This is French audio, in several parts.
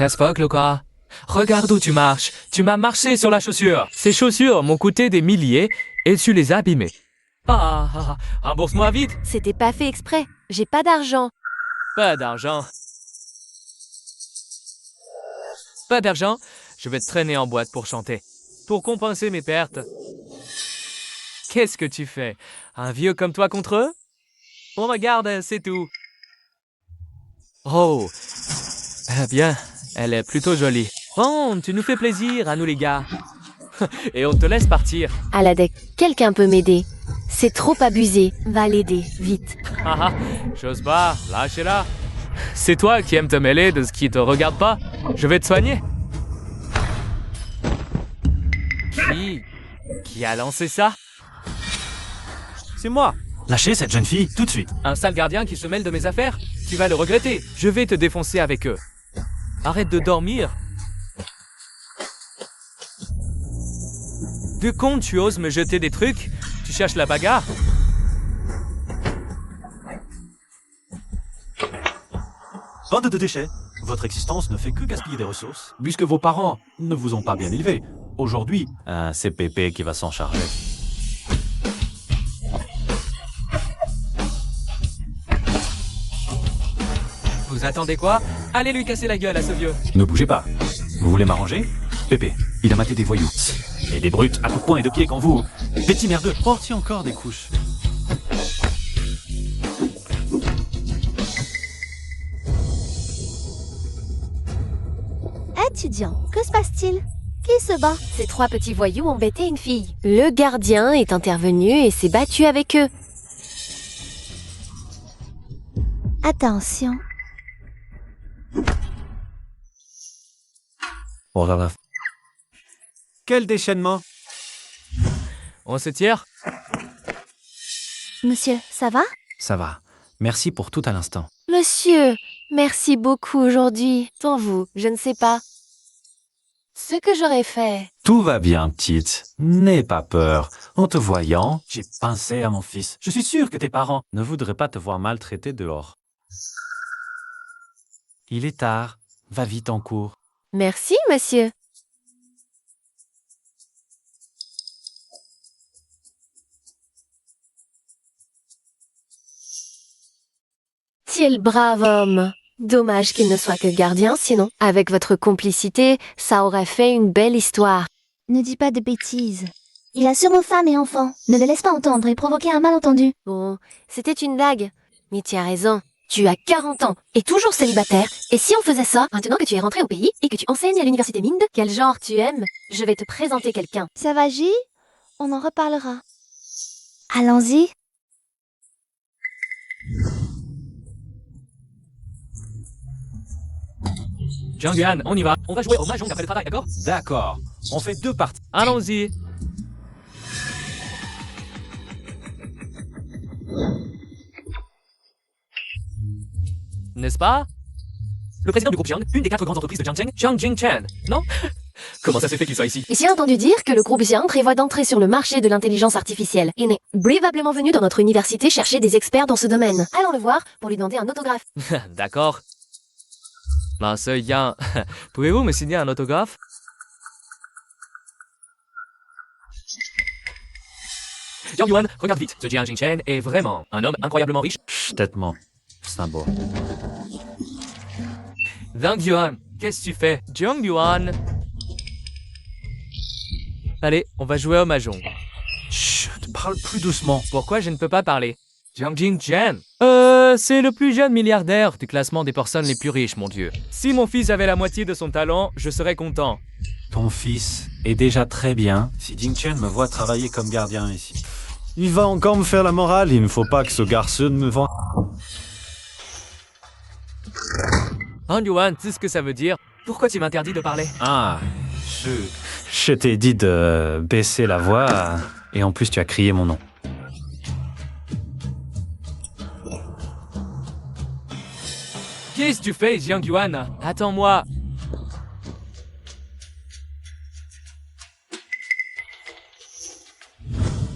Qu'est-ce que le gars? Regarde où tu marches. Tu m'as marché sur la chaussure. Ces chaussures m'ont coûté des milliers et tu les as abîmées. Rembourse-moi vite. C'était pas fait exprès. J'ai pas d'argent. Pas d'argent. Pas d'argent, je vais te traîner en boîte pour chanter. Pour compenser mes pertes. Qu'est-ce que tu fais? Un vieux comme toi contre eux? On regarde, c'est tout. Oh, bien, elle est plutôt jolie. Bon, tu nous fais plaisir, à nous les gars. Et on te laisse partir. Aladek, quelqu'un peut m'aider. C'est trop abusé. Va l'aider, vite. J'ose pas, lâchez-la. C'est toi qui aimes te mêler de ce qui te regarde pas. Je vais te soigner. Qui a lancé ça? C'est moi. Lâchez cette jeune fille, tout de suite. Un sale gardien qui se mêle de mes affaires? Tu vas le regretter. Je vais te défoncer avec eux. Arrête de dormir. De con, tu oses me jeter des trucs? Tu cherches la bagarre? Bande de déchets. Votre existence ne fait que gaspiller des ressources, puisque vos parents ne vous ont pas bien élevé. Aujourd'hui, c'est Pépé qui va s'en charger. Vous attendez quoi? Allez lui casser la gueule à ce vieux. Ne bougez pas. Vous voulez m'arranger? Pépé, il a maté des voyous. Et des brutes à coups de poing et de pied quand vous... Petit merdeux. Portiez encore des couches. Étudiant, que se passe-t-il? Qui se bat? Ces 3 petits voyous ont embêté une fille. Le gardien est intervenu et s'est battu avec eux. Attention. Oh là là. Quel déchaînement. On se tire? Monsieur, ça va? Ça va. Merci pour tout à l'instant. Monsieur, merci beaucoup aujourd'hui. Pour vous, je ne sais pas. Ce que j'aurais fait. Tout va bien, petite. N'aie pas peur. En te voyant, j'ai pensé à mon fils. Je suis sûr que tes parents Ne voudraient pas te voir maltraité dehors. Il est tard. Va vite en cours. Merci, monsieur. Quel brave homme. Dommage qu'il ne soit que gardien, sinon, avec votre complicité, ça aurait fait une belle histoire. Ne dis pas de bêtises. Il a sûrement femme et enfants. Ne le laisse pas entendre et provoquer un malentendu. Bon, c'était une blague. Mais tu as raison. Tu as 40 ans et toujours célibataire. Et si on faisait ça, maintenant que tu es rentré au pays et que tu enseignes à l'université Minde, quel genre tu aimes? Je vais te présenter quelqu'un. Ça va, J? On en reparlera. Allons-y. Jiang, on y va. On va jouer au mahjong après le travail, d'accord? D'accord. On fait 2 parties. Allons-y. N'est-ce pas? Le président du groupe Jiang, une des 4 grandes entreprises de Jiangcheng, Jiang Jingchen, non? Comment ça se fait qu'il soit ici? J'ai entendu dire que le groupe Jiang prévoit d'entrer sur le marché de l'intelligence artificielle. Il est brièvement venu dans notre université chercher des experts dans ce domaine. Allons le voir pour lui demander un autographe. D'accord. Monsieur Yang, pouvez-vous me signer un autographe? Jiang Yuan, regarde vite. Ce Jiang Jingchen est vraiment un homme incroyablement riche. Chut, tête-moi. C'est un beau. Jiang Yuan, qu'est-ce que tu fais? Jiang Yuan. Allez, on va jouer au mahjong. Chut, parle plus doucement. Pourquoi je ne peux pas parler? Jiang Jingchen. C'est le plus jeune milliardaire du classement des personnes les plus riches, mon Dieu. Si mon fils avait la moitié de son talent, je serais content. Ton fils est déjà très bien. Si Jingchen me voit travailler comme gardien ici. Il va encore me faire la morale. Il ne faut pas que ce garçon me vende. Jiang Yuan, tu sais ce que ça veut dire? Pourquoi tu m'interdis de parler? Ah, je t'ai dit de baisser la voix. Et en plus, tu as crié mon nom. Qu'est-ce que tu fais, Jiang Yuan? Attends-moi.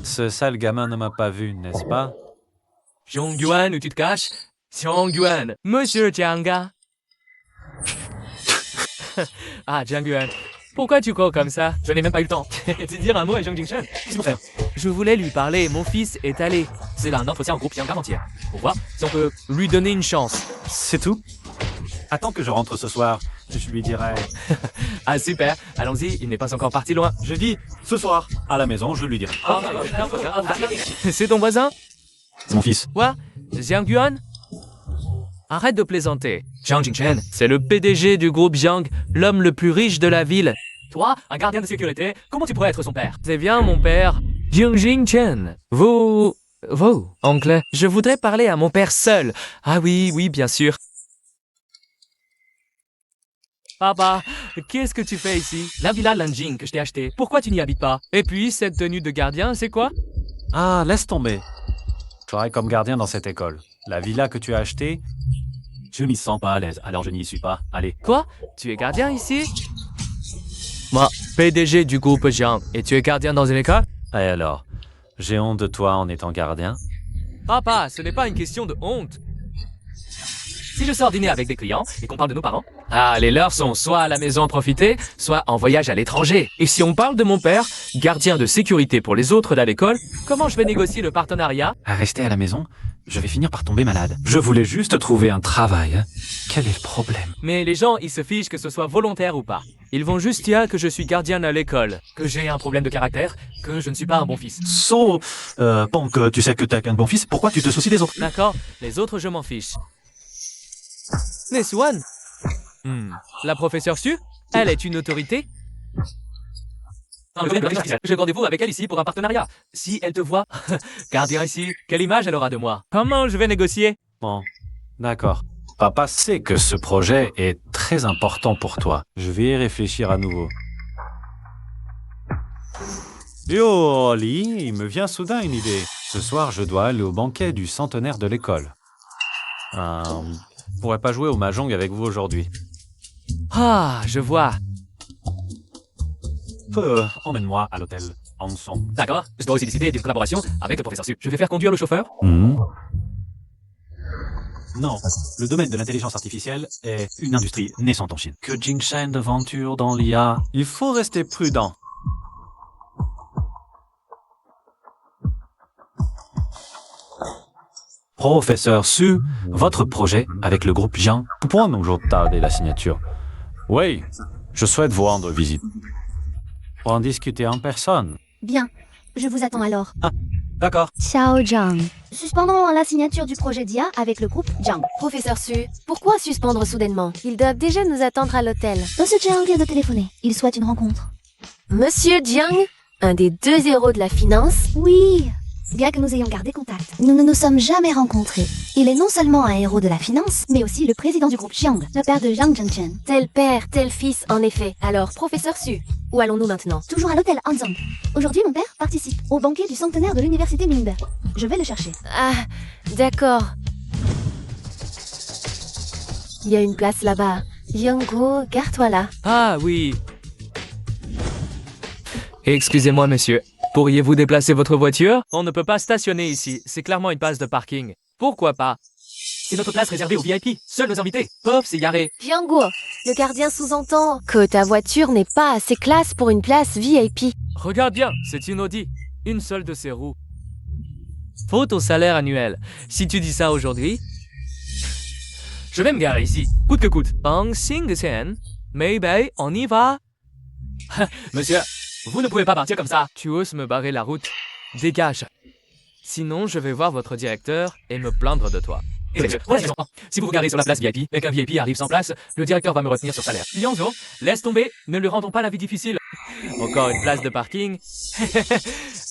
Ce sale gamin ne m'a pas vu, n'est-ce pas? Jiang Yuan, où tu te caches? Jiang Yuan, Monsieur Jiang. Ah, Jiang Yuan, pourquoi tu cours comme ça? Je n'ai même pas eu le temps de dire un mot à Zhang Jingchen. Qu'est-ce qu'on fait? Je voulais lui parler, mon fils est allé. C'est là un entretien en groupe Yang entier. Pour voir si on peut lui donner une chance. C'est tout? Attends que je rentre ce soir. Je lui dirai... Ah super, allons-y, il n'est pas encore parti loin. Je dis, ce soir, à la maison, je lui dirai. C'est ton voisin? C'est mon fils. Quoi? Jiang Yuan? Arrête de plaisanter. Zhang Jingchen, c'est le PDG du groupe Jiang, l'homme le plus riche de la ville. Toi, un gardien de sécurité, comment tu pourrais être son père? C'est bien mon père. Jiang Jingchen, vous, oncle, je voudrais parler à mon père seul. Ah oui, bien sûr. Papa, qu'est-ce que tu fais ici? La villa Lanjing que je t'ai achetée, pourquoi tu n'y habites pas? Et puis, cette tenue de gardien, c'est quoi? Ah, laisse tomber. Je travaille comme gardien dans cette école. La villa que tu as achetée, Je m'y sens pas à l'aise, alors je n'y suis pas. Allez. Quoi? Tu es gardien ici? Moi, PDG du groupe Jiang, et tu es gardien dans une école? et alors? J'ai honte de toi en étant gardien? Papa, ce n'est pas une question de honte. Si je sors dîner avec des clients et qu'on parle de nos parents, ah, les leurs sont soit à la maison à profiter, soit en voyage à l'étranger. Et si on parle de mon père, gardien de sécurité pour les autres à l'école, comment je vais négocier le partenariat? À rester à la maison, je vais finir par tomber malade. Je voulais juste trouver un travail. Hein. Quel est le problème? Mais les gens, ils se fichent que ce soit volontaire ou pas. Ils vont juste dire que je suis gardien à l'école, que j'ai un problème de caractère, que je ne suis pas un bon fils. Bon, que tu sais que t'es qu'un bon fils, pourquoi tu te soucies des autres? D'accord? Les autres, je m'en fiche. Mais Swan, la professeure Su, elle est une autorité? J'ai rendez-vous avec elle ici pour un partenariat. Si elle te voit, gardien ici, quelle image elle aura de moi? Comment je vais négocier? Bon, d'accord. Papa sait que ce projet est très important pour toi. Je vais y réfléchir à nouveau. Yo, Oli, il me vient soudain une idée. Ce soir, je dois aller au banquet du centenaire de l'école. Je pourrais pas jouer au mahjong avec vous aujourd'hui. Ah, je vois. Emmène-moi à l'hôtel, ensemble. D'accord, je dois aussi décider d'une collaboration avec le professeur Su. Je vais faire conduire le chauffeur. Non, le domaine de l'intelligence artificielle est une industrie naissante en Chine. Que Jingchen d'aventure dans l'IA. Il faut rester prudent. Professeur Su, votre projet avec le groupe Jiang. Pourquoi donc je tarder la signature? Oui, je souhaite vous rendre visite. Pour en discuter en personne. Bien, je vous attends alors. D'accord. Ciao, Jiang. Suspendons la signature du projet d'IA avec le groupe Jiang. Professeur Su, pourquoi suspendre soudainement? Ils doivent déjà nous attendre à l'hôtel. Monsieur Jiang vient de téléphoner. Il souhaite une rencontre. Monsieur Jiang, un des 2 héros de la finance? Oui, bien que nous ayons gardé contact, nous ne nous sommes jamais rencontrés. Il est non seulement un héros de la finance, mais aussi le président du groupe Jiang, le père de Zhang Jingchen. Tel père, tel fils, en effet. Alors, professeur Su, où allons-nous maintenant? Toujours à l'hôtel Hanzhong. Aujourd'hui, mon père participe au banquet du centenaire de l'université Mingde. Je vais le chercher. Ah, d'accord. Il y a une place là-bas. Yongo, gare-toi là. Ah oui. Excusez-moi, monsieur. Pourriez-vous déplacer votre voiture? On ne peut pas stationner ici. C'est clairement une place de parking. Pourquoi pas? C'est notre place réservée aux VIP. Seuls nos invités peuvent s'y garer. Yongo, le gardien sous-entend que ta voiture n'est pas assez classe pour une place VIP. Regarde bien, c'est une Audi. Une seule de ses roues. Faute au salaire annuel. Si tu dis ça aujourd'hui, je vais me garer ici, coûte que coûte. Bang Sing Sen, Maybe, on y va. Monsieur, vous ne pouvez pas partir comme ça. Tu oses me barrer la route? Dégage. Sinon, je vais voir votre directeur et me plaindre de toi. Si vous vous garez sur la place VIP et qu'un VIP arrive sans place, le directeur va me retenir sur salaire. Lianzo, laisse tomber, ne lui rendons pas la vie difficile. Encore une place de parking.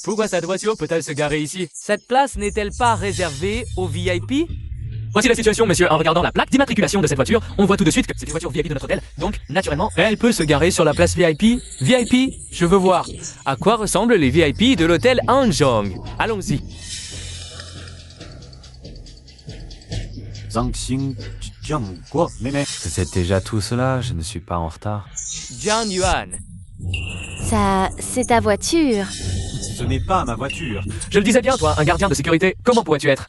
Pourquoi cette voiture peut-elle se garer ici? Cette place n'est-elle pas réservée aux VIP? Voici la situation, monsieur. En regardant la plaque d'immatriculation de cette voiture, on voit tout de suite que c'est une voiture VIP de notre hôtel. Donc, naturellement, elle peut se garer sur la place VIP. VIP, je veux voir. À quoi ressemblent les VIP de l'hôtel Hanzhong? Allons-y. Zhang Xing, Jiang, quoi? Mais. C'est déjà tout cela, je ne suis pas en retard. Jiang Yuan. Ça, c'est ta voiture. Ce n'est pas ma voiture. Je le disais bien, toi, un gardien de sécurité. Comment pourrais-tu être?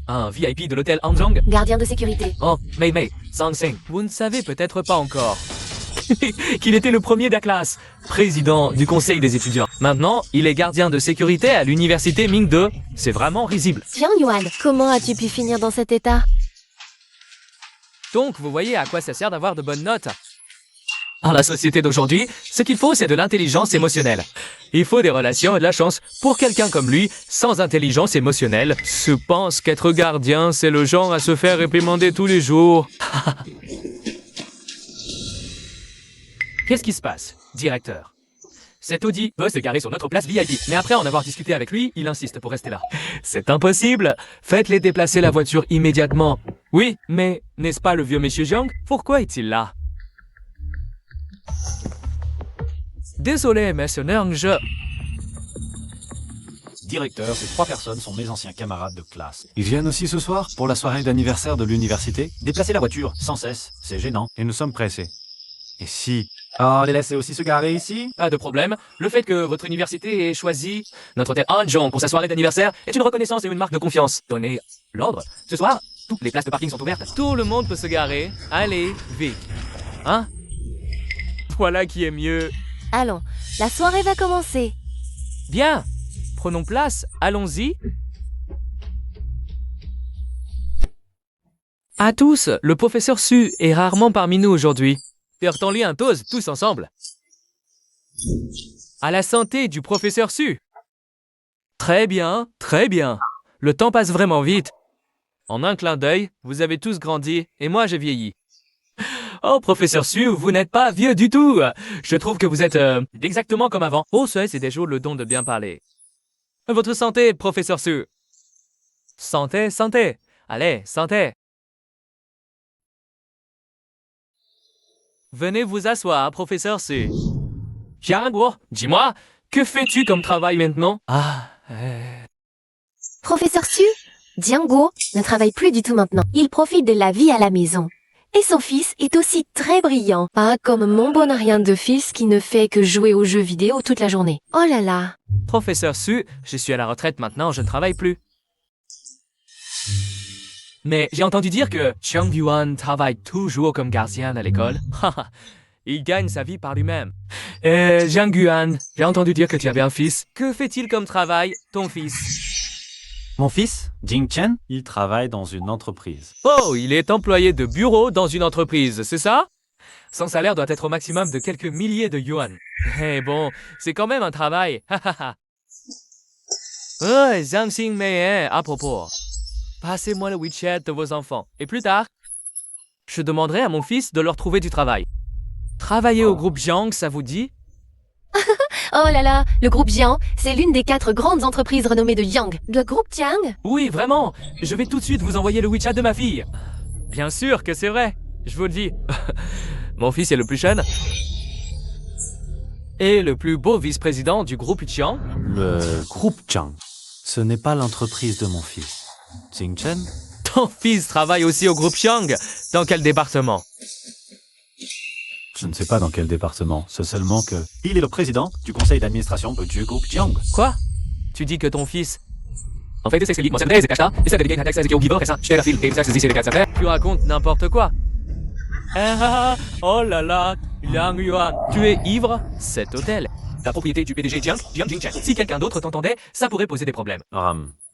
Un VIP de l'hôtel Hanzhong? Gardien de sécurité. Oh, Mei Mei, Sang Sing. Vous ne savez peut-être pas encore. qu'il était le premier de la classe, président du conseil des étudiants. Maintenant, il est gardien de sécurité à l'université Ming 2. C'est vraiment risible. Jiang Yuan, comment as-tu pu finir dans cet état? Donc, vous voyez à quoi ça sert d'avoir de bonnes notes. Dans la société d'aujourd'hui, ce qu'il faut, c'est de l'intelligence émotionnelle. Il faut des relations et de la chance. Pour quelqu'un comme lui, sans intelligence émotionnelle, se pense qu'être gardien, c'est le genre à se faire réprimander tous les jours. Qu'est-ce qui se passe, directeur? Cet Audi veut se garer sur notre place VIP, mais après en avoir discuté avec lui, il insiste pour rester là. C'est impossible. Faites-les déplacer la voiture immédiatement. Oui, mais n'est-ce pas le vieux monsieur Jiang? Pourquoi est-il là? Désolé, monsieur Neng, Directeur, ces 3 personnes sont mes anciens camarades de classe. Ils viennent aussi ce soir pour la soirée d'anniversaire de l'université. Déplacer la voiture sans cesse, c'est gênant. Et nous sommes pressés. Et si... Ah, les laisser aussi se garer ici? Pas de problème. Le fait que votre université ait choisi notre hôtel Hanzhong pour sa soirée d'anniversaire est une reconnaissance et une marque de confiance. Donnez l'ordre. Ce soir, toutes les places de parking sont ouvertes. Tout le monde peut se garer. Allez, vite. Hein? Voilà qui est mieux. Allons, la soirée va commencer. Bien. Prenons place. Allons-y. À tous, le professeur Su est rarement parmi nous aujourd'hui. Faisons-lui un toast tous ensemble. À la santé du professeur Su. Très bien, très bien. Le temps passe vraiment vite. En un clin d'œil, vous avez tous grandi et moi j'ai vieilli. Oh, professeur Su, vous n'êtes pas vieux du tout. Je trouve que vous êtes exactement comme avant. Oh, ça, c'est déjà le don de bien parler. Votre santé, professeur Su. Santé, santé. Allez, santé. Venez vous asseoir, professeur Su. Jiangguo, dis-moi, que fais-tu comme travail maintenant? Professeur Su, Jiangguo ne travaille plus du tout maintenant. Il profite de la vie à la maison. Et son fils est aussi très brillant. Pas comme mon bon rien de fils qui ne fait que jouer aux jeux vidéo toute la journée. Oh là là. Professeur Su, je suis à la retraite maintenant, je ne travaille plus. Mais j'ai entendu dire que Jiang Yuan travaille toujours comme gardien à l'école. Il gagne sa vie par lui-même. Jiang Yuan, j'ai entendu dire que tu avais un fils. Que fait-il comme travail, ton fils? Mon fils, Jing Chen? Il travaille dans une entreprise. Oh, il est employé de bureau dans une entreprise, c'est ça? Son salaire doit être au maximum de quelques milliers de yuan. Eh bon, c'est quand même un travail. Oh, Zhang Xingmei, à propos. Passez-moi le WeChat de vos enfants. Et plus tard, je demanderai à mon fils de leur trouver du travail. Travailler au groupe Jiang, ça vous dit? Oh là là, le groupe Jiang, c'est l'une des 4 grandes entreprises renommées de Yang. Le groupe Jiang? Oui, vraiment. Je vais tout de suite vous envoyer le WeChat de ma fille. Bien sûr que c'est vrai. Je vous le dis. Mon fils est le plus jeune. Et le plus beau vice-président du groupe Jiang. Le groupe Jiang. Ce n'est pas l'entreprise de mon fils. Jing Chen? Ton fils travaille aussi au groupe Jiang. Dans quel département? Je ne sais pas dans quel département, c'est seulement que... Il est le président du conseil d'administration du groupe Jiang. Quoi? Tu dis que ton fils... En fait, tu racontes n'importe quoi. Oh là là, Liang Yuan, tu es ivre? Cet hôtel, la propriété du PDG Jiang Jingchen. Si quelqu'un d'autre t'entendait, ça pourrait poser des problèmes.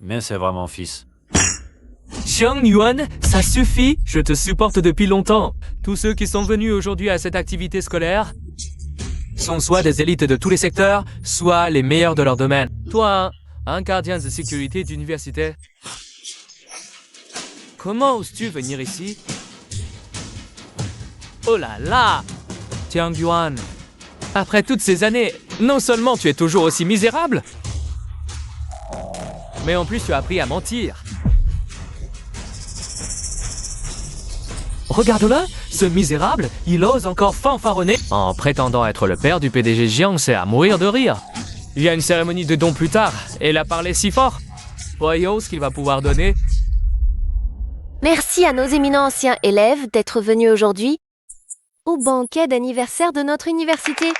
Mais c'est vraiment fils. Jiang Yuan, ça suffit, je te supporte depuis longtemps. Tous ceux qui sont venus aujourd'hui à cette activité scolaire sont soit des élites de tous les secteurs, soit les meilleurs de leur domaine. Toi, un gardien de sécurité d'université, comment oses-tu venir ici? Oh là là! Jiang Yuan, après toutes ces années, non seulement tu es toujours aussi misérable, mais en plus tu as appris à mentir. Regarde-le, ce misérable, il ose encore fanfaronner en prétendant être le père du PDG Jiang, c'est à mourir de rire. Il y a une cérémonie de don plus tard, et il a parlé si fort. Voyons ce qu'il va pouvoir donner. Merci à nos éminents anciens élèves d'être venus aujourd'hui au banquet d'anniversaire de notre université.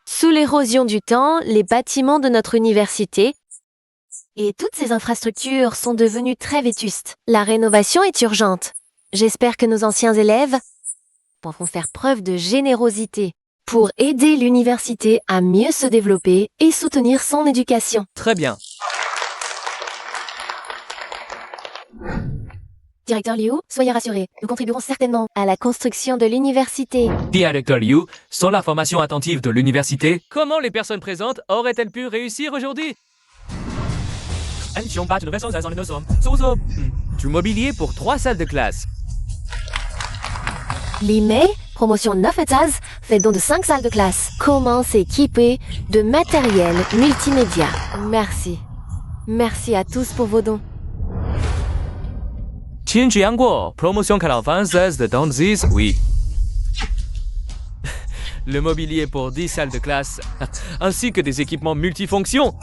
Sous l'érosion du temps, les bâtiments de notre université et toutes ces infrastructures sont devenues très vétustes. La rénovation est urgente. J'espère que nos anciens élèves pourront faire preuve de générosité pour aider l'université à mieux se développer et soutenir son éducation. Très bien. Directeur Liu, soyez rassuré, nous contribuerons certainement à la construction de l'université. Directeur Liu, sans la formation attentive de l'université, comment les personnes présentes auraient-elles pu réussir aujourd'hui? Du mobilier pour 3 salles de classe. Li Mei, promotion 9 étages, fait don de 5 salles de classe. Comment s'équiper de matériel multimédia. Merci. Merci à tous pour vos dons. Qin Jiangguo, promotion 46 de Donzis, oui. Le mobilier pour 10 salles de classe, ainsi que des équipements multifonctions.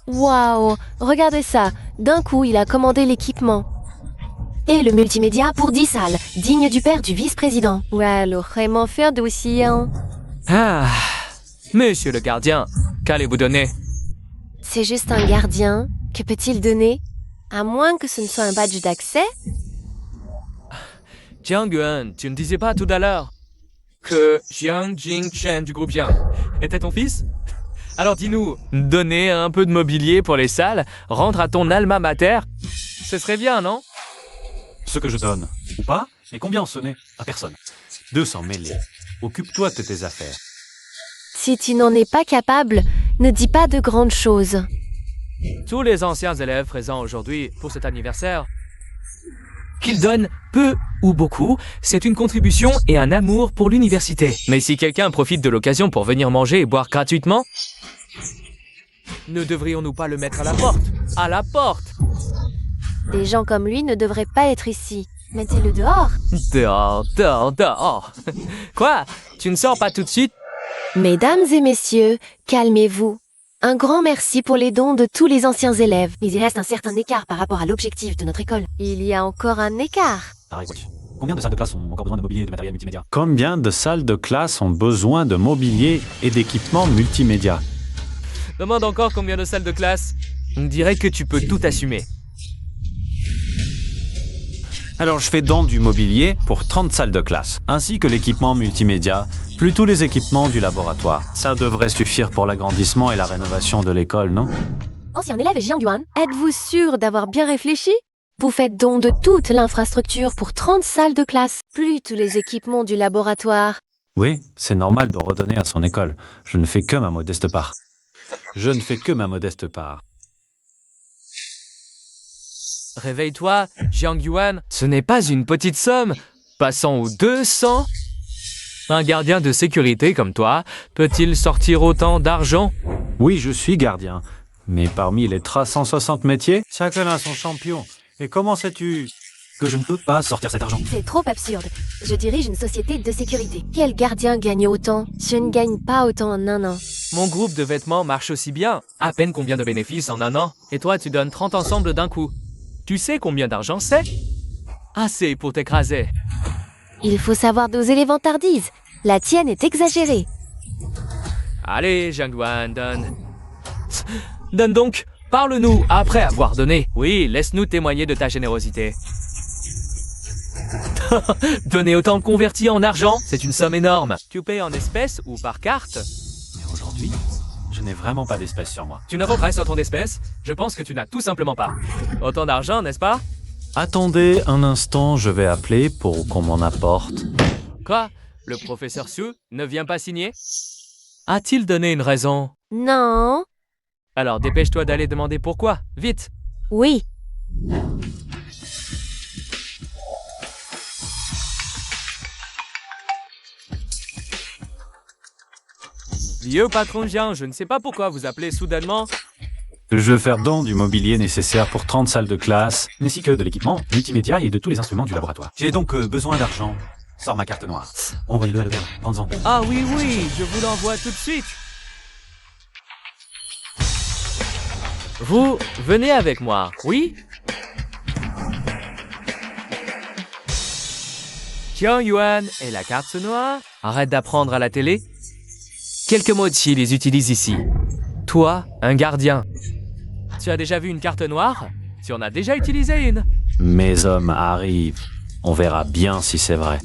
Waouh, regardez ça. D'un coup, il a commandé l'équipement. Et le multimédia pour 10 salles, digne du père du vice-président. Ouais, le vraiment faire dossier. Ah, monsieur le gardien, qu'allez-vous donner? C'est juste un gardien. Que peut-il donner? À moins que ce ne soit un badge d'accès? Jiang Yuan, tu ne disais pas tout à l'heure que Jiang Jingchen du groupe Jiang était ton fils? Alors dis-nous, donner un peu de mobilier pour les salles, rendre à ton alma mater, ce serait bien, non? Ce que je donne, ou pas, et combien ce n'est à personne. 200 mêlés. Occupe-toi de tes affaires. Si tu n'en es pas capable, ne dis pas de grandes choses. Tous les anciens élèves présents aujourd'hui pour cet anniversaire, qu'ils donnent peu ou beaucoup, c'est une contribution et un amour pour l'université. Mais si quelqu'un profite de l'occasion pour venir manger et boire gratuitement, ne devrions-nous pas le mettre à la porte? À la porte! Des gens comme lui ne devraient pas être ici. Mettez-le dehors. Dehors, dehors, dehors. Quoi? Tu ne sors pas tout de suite? Mesdames et messieurs, calmez-vous. Un grand merci pour les dons de tous les anciens élèves. Mais il reste un certain écart par rapport à l'objectif de notre école. Il y a encore un écart. Pareil, combien de salles de classe ont encore besoin de mobilier et de matériel multimédia? Combien de salles de classe ont besoin de mobilier et d'équipements multimédia? Demande encore combien de salles de classe. On dirait que tu peux tout assumer. Alors je fais don du mobilier pour 30 salles de classe, ainsi que l'équipement multimédia, plus tous les équipements du laboratoire. Ça devrait suffire pour l'agrandissement et la rénovation de l'école, non? Ancien élève Jiang Yuan, êtes-vous sûr d'avoir bien réfléchi? Vous faites don de toute l'infrastructure pour 30 salles de classe, plus tous les équipements du laboratoire. Oui, c'est normal de redonner à son école. Je ne fais que ma modeste part. Je ne fais que ma modeste part. Réveille-toi, Jiang Yuan, ce n'est pas une petite somme. Passons aux 200. Un gardien de sécurité comme toi, peut-il sortir autant d'argent? Oui, je suis gardien. Mais parmi les 360 métiers, chacun a son champion. Et comment sais-tu Que je ne peux pas sortir cet argent. C'est trop absurde. Je dirige une société de sécurité. Quel gardien gagne autant? Je ne gagne pas autant en un an. Mon groupe de vêtements marche aussi bien. À peine combien de bénéfices en un an? Et toi, tu donnes 30 ensembles d'un coup. Tu sais combien d'argent c'est? Assez pour t'écraser. Il faut savoir doser les vantardises. La tienne est exagérée. Allez, Jiang Yuan, donne. Donne donc. Parle-nous après avoir donné. Oui, laisse-nous témoigner de ta générosité. Donner autant converti en argent, c'est une somme énorme. Tu payes en espèces ou par carte? Mais aujourd'hui, je n'ai vraiment pas d'espèces sur moi. Tu ne represses autant d'espèces? Je pense que tu n'as tout simplement pas. Autant d'argent, n'est-ce pas? Attendez un instant, je vais appeler pour qu'on m'en apporte. Quoi? Le professeur Su ne vient pas signer? A-t-il donné une raison? Non. Alors dépêche-toi d'aller demander pourquoi. Vite! Oui. Vieux patron Jiang, je ne sais pas pourquoi vous appelez soudainement. Je veux faire don du mobilier nécessaire pour 30 salles de classe. Ainsi que de l'équipement multimédia et de tous les instruments du laboratoire. J'ai donc besoin d'argent. Sors ma carte noire. Envoyez-le à l'auberge. Prends-en. Ah oui, oui, je vous l'envoie tout de suite. Vous venez avec moi, oui? Jiang Yuan et la carte noire. Arrête d'apprendre à la télé. Quelques mots de chi les utilisent ici. Toi, un gardien. Tu as déjà vu une carte noire? Tu en as déjà utilisé une? Mes hommes arrivent. On verra bien si c'est vrai.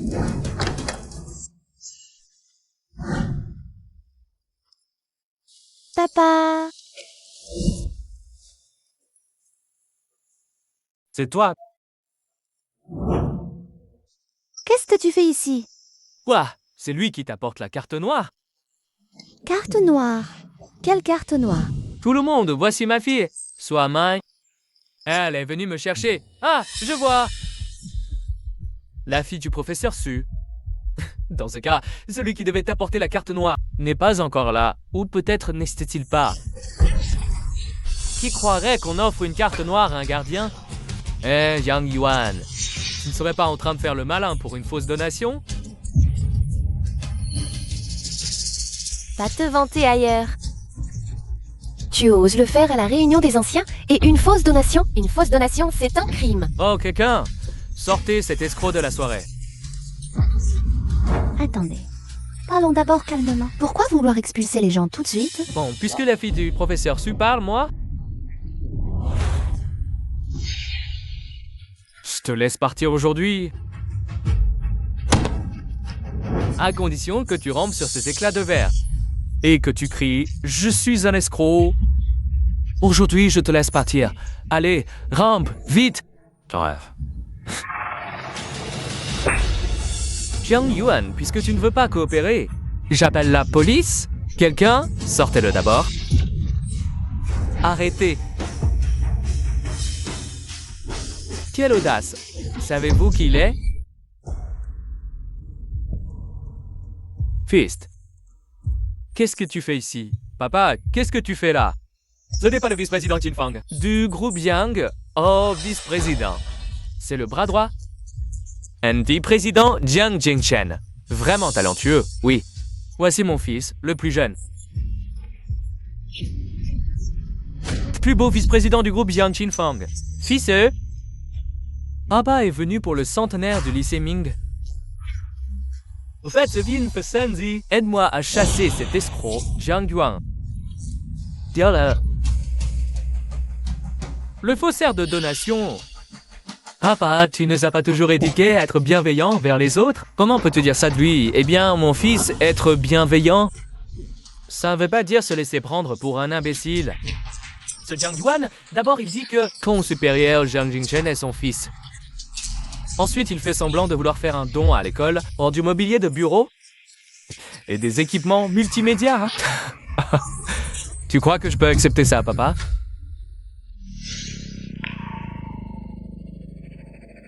Papa. C'est toi. Qu'est-ce que tu fais ici? Quoi? C'est lui qui t'apporte la carte noire. Carte noire. Quelle carte noire? Tout le monde, voici ma fille. Sois Mai. Elle est venue me chercher. Ah, je vois. La fille du professeur Su. Dans ce cas, celui qui devait t'apporter la carte noire n'est pas encore là. Ou peut-être n'était-il pas. Qui croirait qu'on offre une carte noire à un gardien? Eh, Yang Yuan, tu ne serais pas en train de faire le malin pour une fausse donation? Va te vanter ailleurs. Tu oses le faire à la réunion des anciens et une fausse donation? Une fausse donation, c'est un crime. Oh, quelqu'un! Sortez cet escroc de la soirée. Attendez. Parlons d'abord calmement. Pourquoi vouloir expulser les gens tout de suite? Bon, puisque la fille du professeur Su parle, moi... Je te laisse partir aujourd'hui. À condition que tu rampes sur ces éclats de verre. Et que tu cries « Je suis un escroc ». Aujourd'hui, je te laisse partir. Allez, rampe, vite. Tu rêves. Jiang Yuan, puisque tu ne veux pas coopérer, j'appelle la police. Quelqu'un? Sortez-le d'abord. Arrêtez. Quelle audace. Savez-vous qui il est? Fist. Qu'est-ce que tu fais ici? Papa, qu'est-ce que tu fais là? Ce n'est pas le vice-président Qin Fang. Du groupe Yang au vice-président. C'est le bras droit. Un vice-président Jiang Jingchen. Vraiment talentueux, oui. Voici mon fils, le plus jeune. Plus beau vice-président du groupe Jiang Qin Fang. Fils, Papa est venu pour le centenaire du lycée Ming. Au fait, ce film fait Sanzi. Aide-moi à chasser cet escroc, Jiang Yuan. Dis-le. Le faussaire de donation. Papa, tu ne nous as pas toujours éduqué à être bienveillant vers les autres? Comment peux-tu dire ça de lui? Eh bien, mon fils, être bienveillant, ça ne veut pas dire se laisser prendre pour un imbécile. Ce Jiang Yuan, d'abord il dit que ton supérieur Jiang Jingchen est son fils. Ensuite, il fait semblant de vouloir faire un don à l'école pour du mobilier de bureau et des équipements multimédia. Tu crois que je peux accepter ça, papa?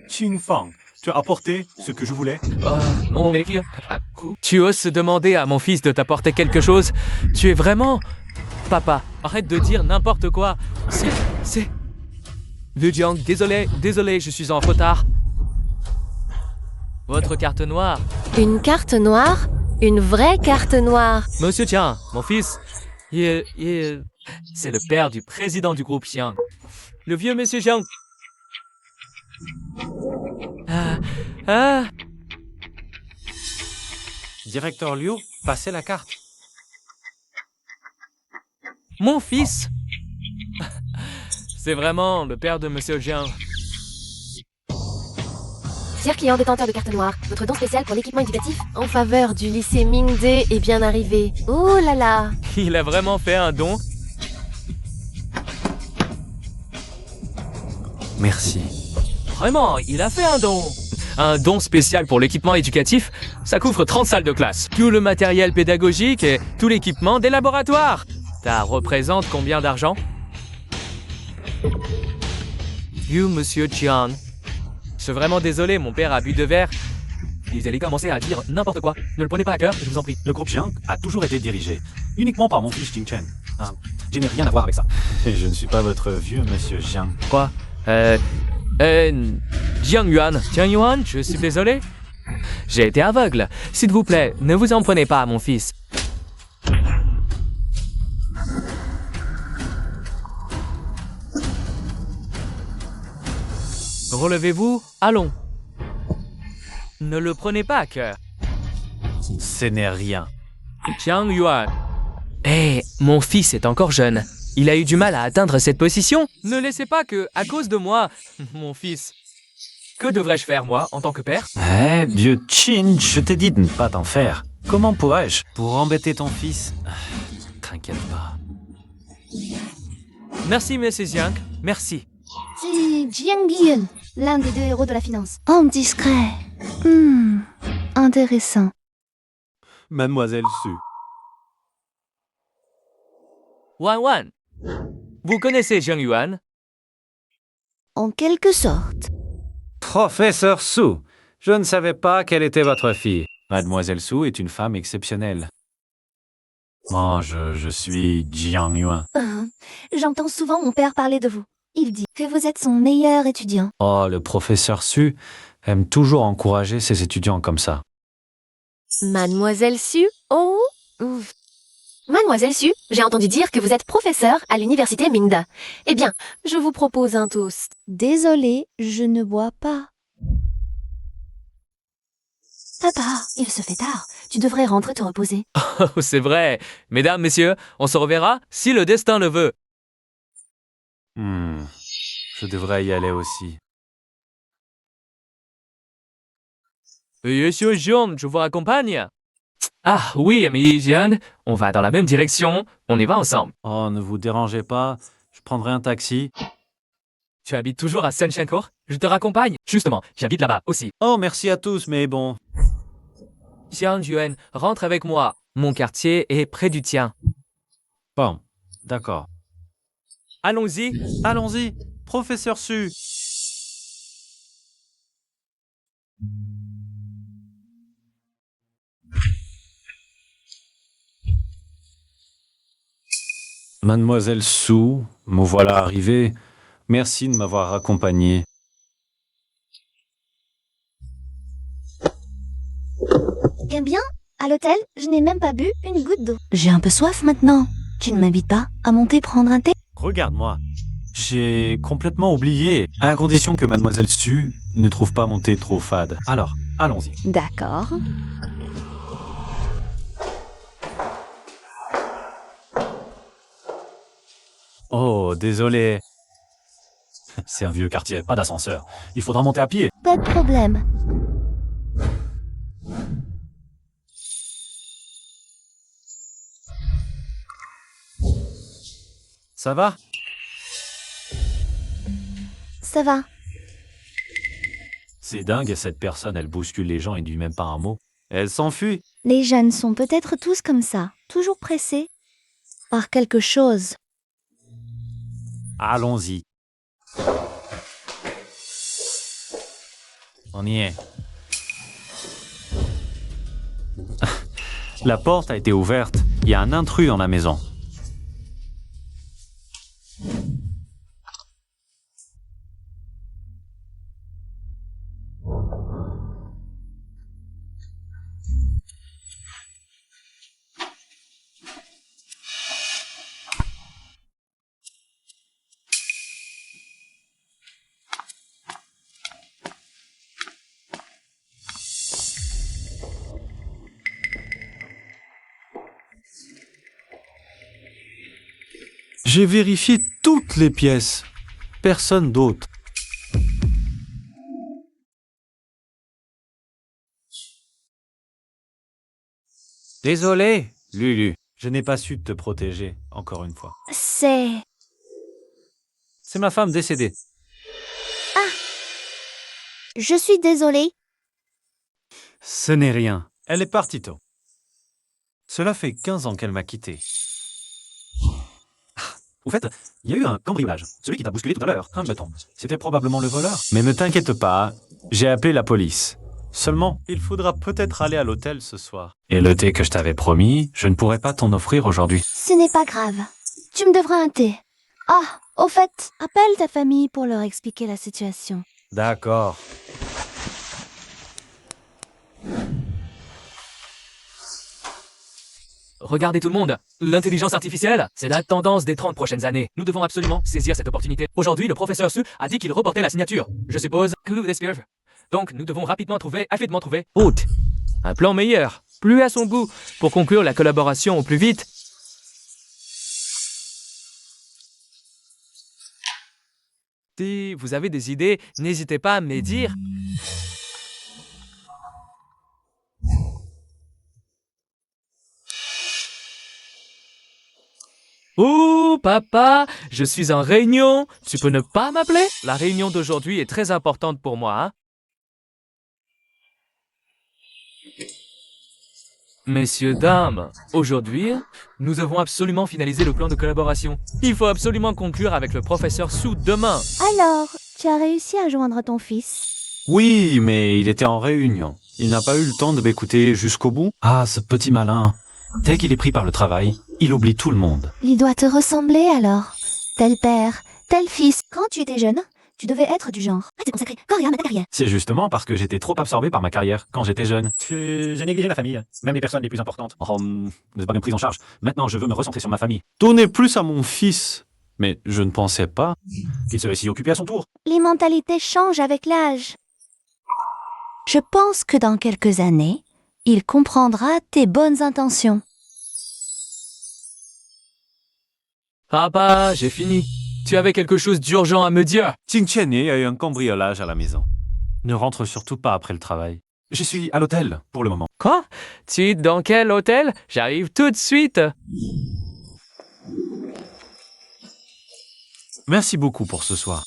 Qin Fang, tu as apporté ce que je voulais? Mon mec, tu oses se demander à mon fils de t'apporter quelque chose? Tu es vraiment... Papa, arrête de dire n'importe quoi. C'est... Vieux Jiang, désolé, je suis en retard. Votre carte noire. Une carte noire? Une vraie carte noire? Monsieur Tian, mon fils, c'est le père du président du groupe Xiang. Le vieux monsieur Jiang. Directeur Liu, passez la carte. Mon fils. C'est vraiment le père de monsieur Jiang. Cher client détenteur de carte noire, votre don spécial pour l'équipement éducatif en faveur du lycée Mingde est bien arrivé. Oh là là! Il a vraiment fait un don. Merci. Vraiment, il a fait un don. Un don spécial pour l'équipement éducatif, ça couvre 30 salles de classe. Tout le matériel pédagogique et tout l'équipement des laboratoires. Ça représente combien d'argent? You, monsieur Tian. Je suis vraiment désolé, mon père a bu de verre. Ils allaient commencer à dire n'importe quoi. Ne le prenez pas à cœur, je vous en prie. Le groupe Jiang a toujours été dirigé uniquement par mon fils Jingchen. Je n'ai rien à voir avec ça. Et je ne suis pas votre vieux monsieur Jiang. Quoi? Jiang Yuan, je suis désolé. J'ai été aveugle. S'il vous plaît, ne vous en prenez pas à mon fils. Relevez-vous, allons. Ne le prenez pas à cœur. Ce n'est rien. Jiang Yuan. Mon fils est encore jeune. Il a eu du mal à atteindre cette position. Ne laissez pas que, à cause de moi, mon fils, Que devrais-je faire, moi, en tant que père? Eh, vieux Chin, je t'ai dit de ne pas t'en faire. Comment pourrais-je? Pour embêter ton fils? T'inquiète pas. Merci, Monsieur Jiang. Merci. C'est Jiang Yun, l'un des deux héros de la finance. Homme discret. Intéressant. Mademoiselle Su. Wan Wan. Vous connaissez Jiang Yuan? En quelque sorte. Professeur Su, je ne savais pas quelle était votre fille. Mademoiselle Su est une femme exceptionnelle. Moi, je suis Jiang Yuan. J'entends souvent mon père parler de vous. Il dit que vous êtes son meilleur étudiant. Oh, le professeur Su aime toujours encourager ses étudiants comme ça. Mademoiselle Su? Oh ouf. Mademoiselle Su, j'ai entendu dire que vous êtes professeure à l'université Mingda. Eh bien, je vous propose un toast. Désolée, je ne bois pas. Papa, il se fait tard. Tu devrais rentrer te reposer. Oh, c'est vrai. Mesdames, messieurs, on se reverra si le destin le veut. Je devrais y aller aussi. Monsieur Jiang, je vous raccompagne. Ah oui, ami Jiang, on va dans la même direction. On y va ensemble. Oh, ne vous dérangez pas, je prendrai un taxi. Tu habites toujours à Senshancourt? Je te raccompagne. Justement, j'habite là-bas aussi. Oh, merci à tous, mais bon. Jiang Yuan, rentre avec moi. Mon quartier est près du tien. Bon, d'accord. Allons-y. Allons-y, professeur Su. Mademoiselle Su, me voilà arrivé. Merci de m'avoir accompagné. Eh bien, à l'hôtel, je n'ai même pas bu une goutte d'eau. J'ai un peu soif maintenant. Tu ne m'invites pas à monter prendre un thé? Regarde-moi. J'ai complètement oublié, à condition que Mademoiselle Su ne trouve pas mon thé trop fade. Alors, allons-y. D'accord. Oh, désolé. C'est un vieux quartier, pas d'ascenseur. Il faudra monter à pied. Pas de problème. Ça va? Ça va. C'est dingue, cette personne, elle bouscule les gens et ne dit même pas un mot. Elle s'enfuit. Les jeunes sont peut-être tous comme ça, toujours pressés par quelque chose. Allons-y. On y est. La porte a été ouverte. Il y a un intrus dans la maison. J'ai vérifié toutes les pièces. Personne d'autre. Désolé, Lulu. Je n'ai pas su te protéger, encore une fois. C'est C'est ma femme décédée. Je suis désolée. Ce n'est rien. Elle est partie tôt. Cela fait 15 ans qu'elle m'a quitté. Au fait, il y a eu un cambriolage. Celui qui t'a bousculé tout à l'heure. Attends, c'était probablement le voleur. Mais ne t'inquiète pas, j'ai appelé la police. Seulement, il faudra peut-être aller à l'hôtel ce soir. Et le thé que je t'avais promis, je ne pourrai pas t'en offrir aujourd'hui. Ce n'est pas grave. Tu me devras un thé. Ah, au fait, appelle ta famille pour leur expliquer la situation. D'accord. Regardez tout le monde. L'intelligence artificielle, c'est la tendance des 30 prochaines années. Nous devons absolument saisir cette opportunité. Aujourd'hui, le professeur Su a dit qu'il reportait la signature. Je suppose que vous espérez. Donc, nous devons rapidement trouver Haute. Un plan meilleur, plus à son goût, pour conclure la collaboration au plus vite. Si vous avez des idées, n'hésitez pas à me les dire. Oh, papa, je suis en réunion. Tu peux ne pas m'appeler? La réunion d'aujourd'hui est très importante pour moi, hein? Messieurs, dames, aujourd'hui, nous devons absolument finaliser le plan de collaboration. Il faut absolument conclure avec le professeur Su demain. Alors, tu as réussi à joindre ton fils? Oui, mais il était en réunion. Il n'a pas eu le temps de m'écouter jusqu'au bout. Ah, ce petit malin. Dès qu'il est pris par le travail, il oublie tout le monde. Il doit te ressembler alors. Tel père, tel fils. Quand tu étais jeune, tu devais être du genre. Reste consacré, corps et âme à ta carrière. C'est justement parce que j'étais trop absorbé par ma carrière quand j'étais jeune. J'ai négligé la famille, même les personnes les plus importantes. Oh, ne pas bien prise en charge. Maintenant, je veux me recentrer sur ma famille. Donnez plus à mon fils. Mais je ne pensais pas. Qu'il serait si occupé à son tour. Les mentalités changent avec l'âge. Je pense que dans quelques années, il comprendra tes bonnes intentions. Papa, j'ai fini. Tu avais quelque chose d'urgent à me dire? Qingqiannie a eu un cambriolage à la maison. Ne rentre surtout pas après le travail. Je suis à l'hôtel, pour le moment. Quoi? Tu es dans quel hôtel? J'arrive tout de suite. Merci beaucoup pour ce soir.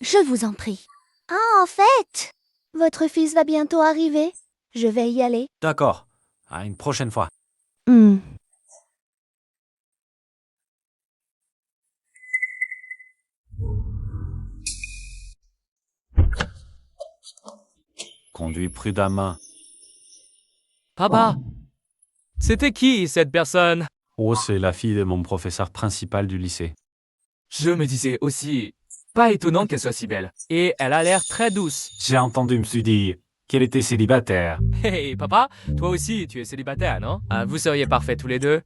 Je vous en prie. Ah, en fait, votre fils va bientôt arriver. Je vais y aller. D'accord. À une prochaine fois. Conduis prudemment. Papa, c'était qui cette personne? Oh, c'est la fille de mon professeur principal du lycée. Je me disais aussi, pas étonnant qu'elle soit si belle. Et elle a l'air très douce. J'ai entendu me dire qu'elle était célibataire. Hey, papa, toi aussi, tu es célibataire, non? Ah, vous seriez parfaits tous les deux.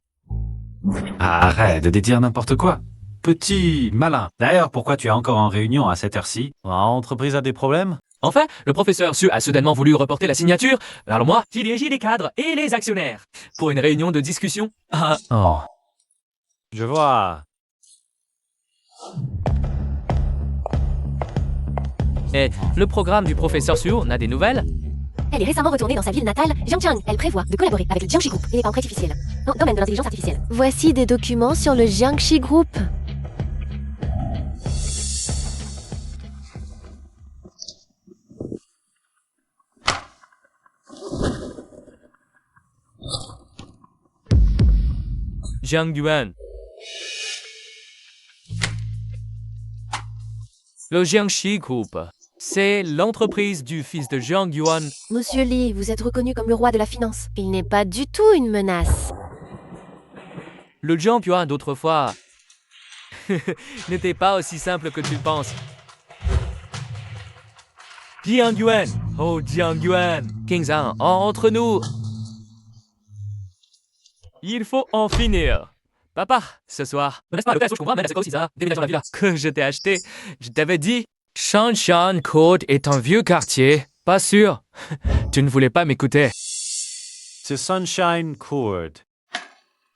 Arrête de dire n'importe quoi. Petit malin. D'ailleurs, pourquoi tu es encore en réunion à cette heure-ci? L'entreprise a des problèmes? Enfin, le professeur Su a soudainement voulu reporter la signature. Alors moi, diriger les cadres et les actionnaires pour une réunion de discussion. Ah, Oh. Je vois. et le programme du professeur Su, on a des nouvelles? Elle est récemment retournée dans sa ville natale, Jiangchang. Elle prévoit de collaborer avec le Jiangxi Group et les banques artificielles. Dans le domaine de l'intelligence artificielle. Voici des documents sur le Jiangxi Group. Jiang Yuan. Le Jiangxi Group, c'est l'entreprise du fils de Jiang Yuan. Monsieur Li, vous êtes reconnu comme le roi de la finance. Il n'est pas du tout une menace. Le Jiang Yuan d'autrefois n'était pas aussi simple que tu le penses. Jiang Yuan, oh Jiang Yuan, Kingzhan, entre nous. Il faut en finir. Papa, ce soir, ne laisse pas le faire, je comprends, mais c'est quoi aussi ça? Déménage dans la villa que je t'ai acheté. Je t'avais dit, Shanshan Court est un vieux quartier. Pas sûr. Tu ne voulais pas m'écouter. C'est Sunshine Court.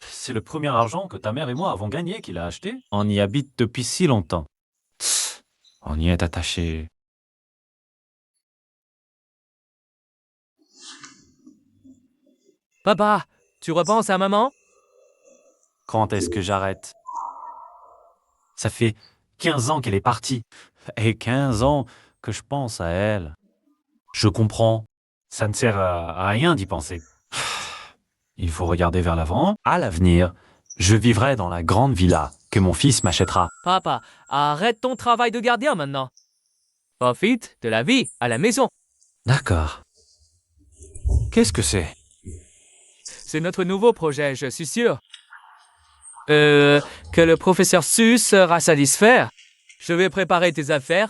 C'est le premier argent que ta mère et moi avons gagné qu'il a acheté. On y habite depuis si longtemps. On y est attaché. Papa, tu repenses à maman? Quand est-ce que j'arrête? Ça fait 15 ans qu'elle est partie. Et 15 ans que je pense à elle. Je comprends. Ça ne sert à rien d'y penser. Il faut regarder vers l'avant. À l'avenir, je vivrai dans la grande villa que mon fils m'achètera. Papa, arrête ton travail de gardien maintenant. Profite de la vie à la maison. D'accord. Qu'est-ce que c'est? C'est notre nouveau projet, je suis sûr. Que le professeur Su sera satisfait. Je vais préparer tes affaires.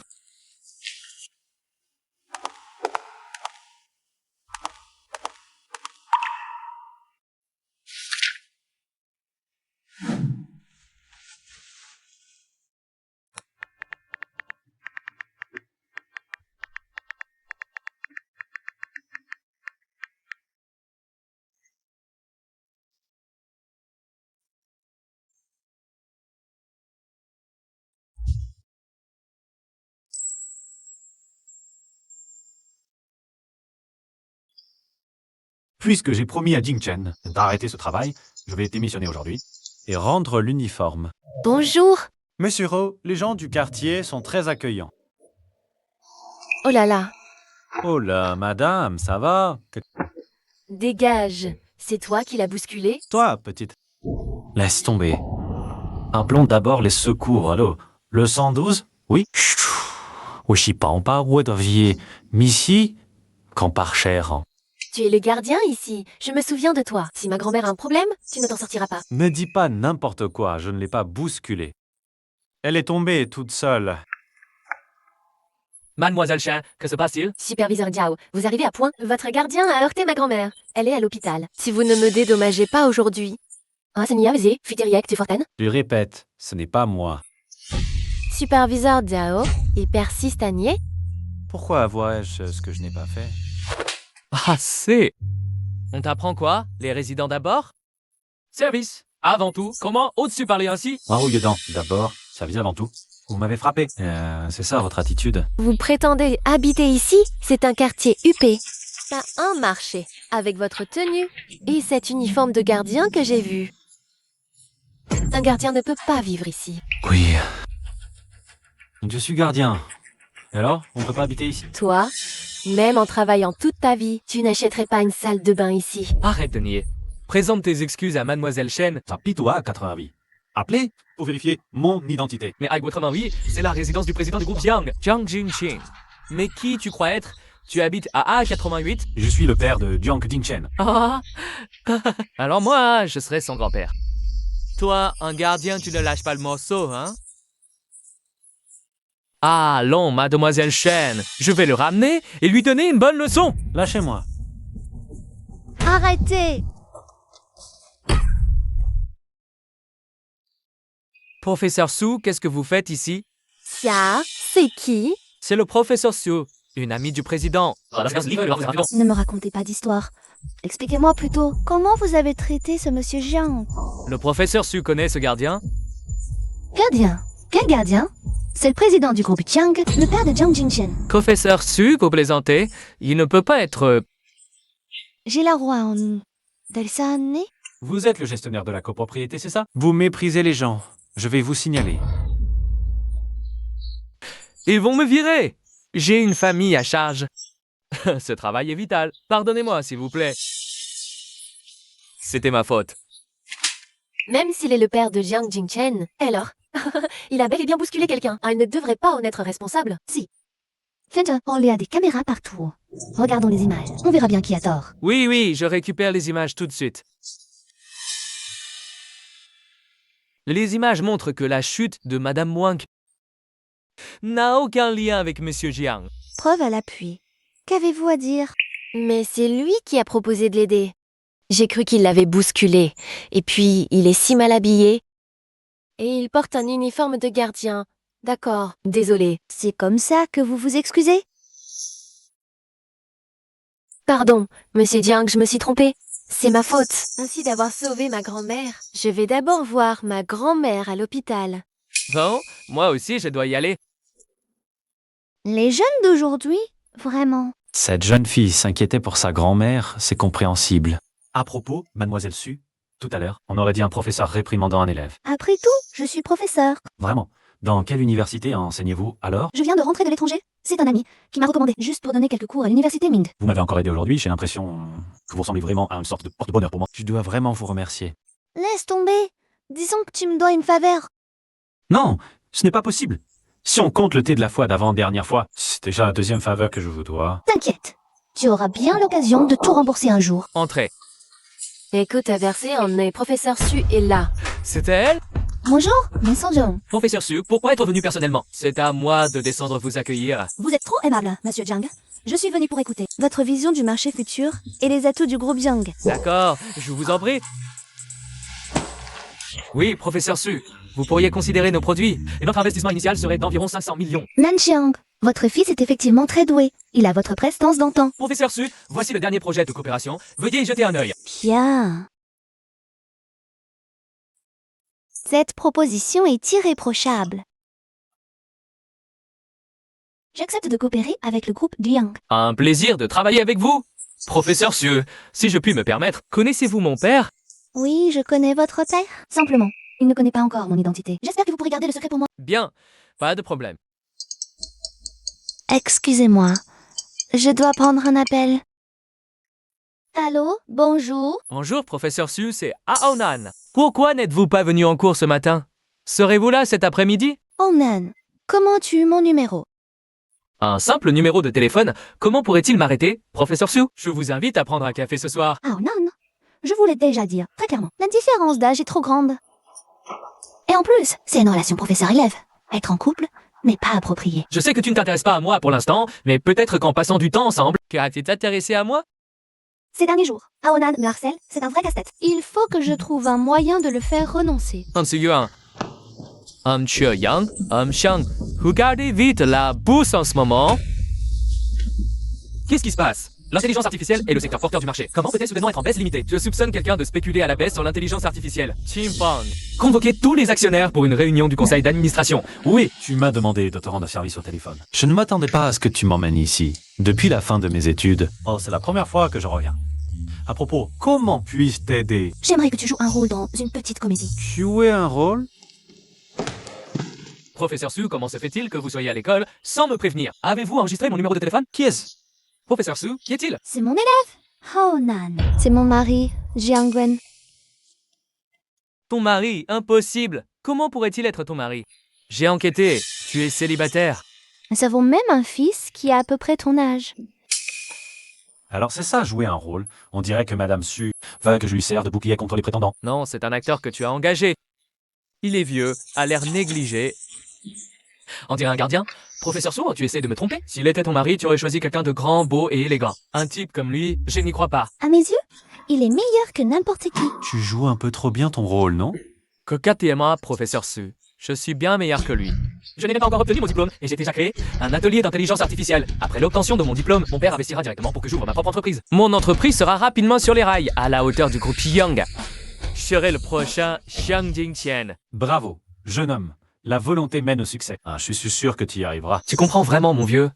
Puisque j'ai promis à Jing Chen d'arrêter ce travail, je vais démissionner aujourd'hui. Et rendre l'uniforme. Bonjour. Monsieur Ho, les gens du quartier sont très accueillants. Oh là là. Oh là, madame, ça va? Dégage. C'est toi qui l'as bousculé? Toi, petite. Laisse tomber. Appelons d'abord les secours, allô? Le 112? Oui? 我是宝宝，我的vie. Missy? Quand par cher. Tu es le gardien ici. Je me souviens de toi. Si ma grand-mère a un problème, tu ne t'en sortiras pas. Ne dis pas n'importe quoi, je ne l'ai pas bousculée. Elle est tombée toute seule. Mademoiselle Chen, que se passe-t-il? Superviseur Diao, vous arrivez à point? Votre gardien a heurté ma grand-mère. Elle est à l'hôpital. Si vous ne me dédommagez pas aujourd'hui. Ah, c'est Nia, vas-y. Futeriek, tu fortaine? Je répète, ce n'est pas moi. Superviseur Diao, il persiste à nier? Pourquoi avouerais-je ce que je n'ai pas fait? Assez. On t'apprend quoi? Les résidents d'abord? Service. Avant tout. Comment oses-tu parler ainsi? Bravo, Yodan. D'abord, ça vise avant tout. Vous m'avez frappé. C'est ça votre attitude? Vous prétendez habiter ici? C'est un quartier huppé. Pas un marché, avec votre tenue et cet uniforme de gardien que j'ai vu. Un gardien ne peut pas vivre ici. Oui. Je suis gardien. Et alors, on peut pas habiter ici? Toi, même en travaillant toute ta vie, tu n'achèterais pas une salle de bain ici. Arrête de nier. Présente tes excuses à Mademoiselle Chen. Ça pitoie à 80 vies. Appelez pour vérifier mon identité. Mais avec votre main, oui, c'est la résidence du président du groupe Jiang, Jiang Jingqin. Mais qui tu crois être? Tu habites à A88? Je suis le père de Jiang Jingchen. Ah. Alors moi, je serai son grand-père. Toi, un gardien, tu ne lâches pas le morceau, hein? Ah, allons, Mademoiselle Chen, je vais le ramener et lui donner une bonne leçon. Lâchez-moi. Arrêtez! Professeur Su, qu'est-ce que vous faites ici? Xia, c'est qui? C'est le professeur Su, une amie du président. Ne me racontez pas d'histoire. Expliquez-moi plutôt, comment vous avez traité ce monsieur Jiang? Le professeur Su connaît ce gardien? Gardien? Quel gardien? C'est le président du groupe Jiang, le père de Jiang Jingchen. Professeur Su, vous plaisantez? Il ne peut pas être... J'ai la roi en... Delsané? Vous êtes le gestionnaire de la copropriété, c'est ça? Vous méprisez les gens. Je vais vous signaler. Ils vont me virer. J'ai une famille à charge. Ce travail est vital. Pardonnez-moi, s'il vous plaît. C'était ma faute. Même s'il est le père de Jiang Jingchen, alors il a bel et bien bousculé quelqu'un. Ah, il ne devrait pas en être responsable. Si. Faites, il y a des caméras partout. Regardons les images. On verra bien qui a tort. Oui, oui, je récupère les images tout de suite. Les images montrent que la chute de Madame Wang n'a aucun lien avec Monsieur Jiang. Preuve à l'appui. Qu'avez-vous à dire? Mais c'est lui qui a proposé de l'aider. J'ai cru qu'il l'avait bousculé. Et puis, il est si mal habillé. Et il porte un uniforme de gardien. D'accord, désolé. C'est comme ça que vous vous excusez? Pardon, Monsieur Jiang, je me suis trompée. C'est ma faute. Ainsi d'avoir sauvé ma grand-mère. Je vais d'abord voir ma grand-mère à l'hôpital. Bon, moi aussi, je dois y aller. Les jeunes d'aujourd'hui? Vraiment? Cette jeune fille s'inquiétait pour sa grand-mère, c'est compréhensible. À propos, mademoiselle Su, tout à l'heure, on aurait dit un professeur réprimandant un élève. Après tout, je suis professeur. Vraiment. Dans quelle université enseignez-vous alors? Je viens de rentrer de l'étranger. C'est un ami qui m'a recommandé juste pour donner quelques cours à l'université Ming. Vous m'avez encore aidé aujourd'hui, j'ai l'impression que vous ressemblez vraiment à une sorte de porte-bonheur pour moi. Je dois vraiment vous remercier. Laisse tomber. Disons que tu me dois une faveur. Non, ce n'est pas possible. Si on compte le thé de la fois d'avant-dernière fois, c'est déjà la deuxième faveur que je vous dois. T'inquiète. Tu auras bien l'occasion de tout rembourser un jour. Entrez. Écoute, à verser, on est professeur Su est là. C'était elle? Bonjour, Vincent John. Professeur Su, pourquoi être venu personnellement? C'est à moi de descendre vous accueillir. Vous êtes trop aimable, Monsieur Jiang. Je suis venu pour écouter votre vision du marché futur et les atouts du groupe Jiang. D'accord, je vous en prie. Oui, professeur Su, vous pourriez considérer nos produits, et notre investissement initial serait d'environ 500 millions. Nan Xiang, votre fils est effectivement très doué. Il a votre prestance d'antan. Professeur Su, voici le dernier projet de coopération. Veuillez y jeter un œil. Bien. Cette proposition est irréprochable. J'accepte de coopérer avec le groupe Jiang. Un plaisir de travailler avec vous. Professeur Su, si je puis me permettre, connaissez-vous mon père? Oui, je connais votre père. Simplement, il ne connaît pas encore mon identité. J'espère que vous pourrez garder le secret pour moi. Bien, pas de problème. Excusez-moi, je dois prendre un appel. Allô, bonjour. Bonjour, professeur Su, c'est Aonan. Pourquoi n'êtes-vous pas venu en cours ce matin? Serez-vous là cet après-midi? Oh Nan, comment tu mon numéro? Un simple numéro de téléphone, comment pourrait-il m'arrêter? Professeur Su, je vous invite à prendre un café ce soir. Oh non, je vous l'ai déjà dit, très clairement. La différence d'âge est trop grande. Et en plus, c'est une relation professeur-élève. Être en couple n'est pas approprié. Je sais que tu ne t'intéresses pas à moi pour l'instant, mais peut-être qu'en passant du temps ensemble, car tu t'es intéressé à moi? Ces derniers jours, Aonan me harcèle, c'est un vrai casse-tête. Il faut que je trouve un moyen de le faire renoncer. Yang, Shang, regardez vite la bourse en ce moment. Qu'est-ce qui se passe? L'intelligence artificielle est le secteur porteur du marché. Comment peut-elle soudainement être en baisse limitée? Je soupçonne quelqu'un de spéculer à la baisse sur l'intelligence artificielle. Chimpang. Convoquez tous les actionnaires pour une réunion du conseil d'administration. Oui. Tu m'as demandé de te rendre service au téléphone. Je ne m'attendais pas à ce que tu m'emmènes ici. Depuis la fin de mes études, Oh, c'est la première fois que je reviens. À propos, comment puis-je t'aider? J'aimerais que tu joues un rôle dans une petite comédie. jouer un rôle? Professeur Su, comment se fait-il que vous soyez à l'école sans me prévenir? Avez-vous enregistré mon numéro de téléphone? Qui est-ce? Professeur Su, qui est-il? C'est mon élève, Aonan. C'est mon mari, Jiangwen. Ton mari, impossible. Comment pourrait-il être ton mari? J'ai enquêté, tu es célibataire. Nous avons même un fils qui a à peu près ton âge. Alors c'est ça, jouer un rôle. On dirait que Madame Su veut que je lui serve de bouclier contre les prétendants. Non, c'est un acteur que tu as engagé. Il est vieux, a l'air négligé. On dirait un gardien. Professeur Su, tu essaies de me tromper? S'il était ton mari, tu aurais choisi quelqu'un de grand, beau et élégant. Un type comme lui, je n'y crois pas. À mes yeux, il est meilleur que n'importe qui. Tu joues un peu trop bien ton rôle, non? Coquettement, professeur Su. Je suis bien meilleur que lui. Je n'ai pas encore obtenu mon diplôme et j'ai déjà créé un atelier d'intelligence artificielle. Après l'obtention de mon diplôme, mon père investira directement pour que j'ouvre ma propre entreprise. Mon entreprise sera rapidement sur les rails, à la hauteur du groupe Yang. Je serai le prochain Xiang Jingqian. Bravo, jeune homme. La volonté mène au succès. Ah, je suis sûr que tu y arriveras. Tu comprends vraiment, mon vieux?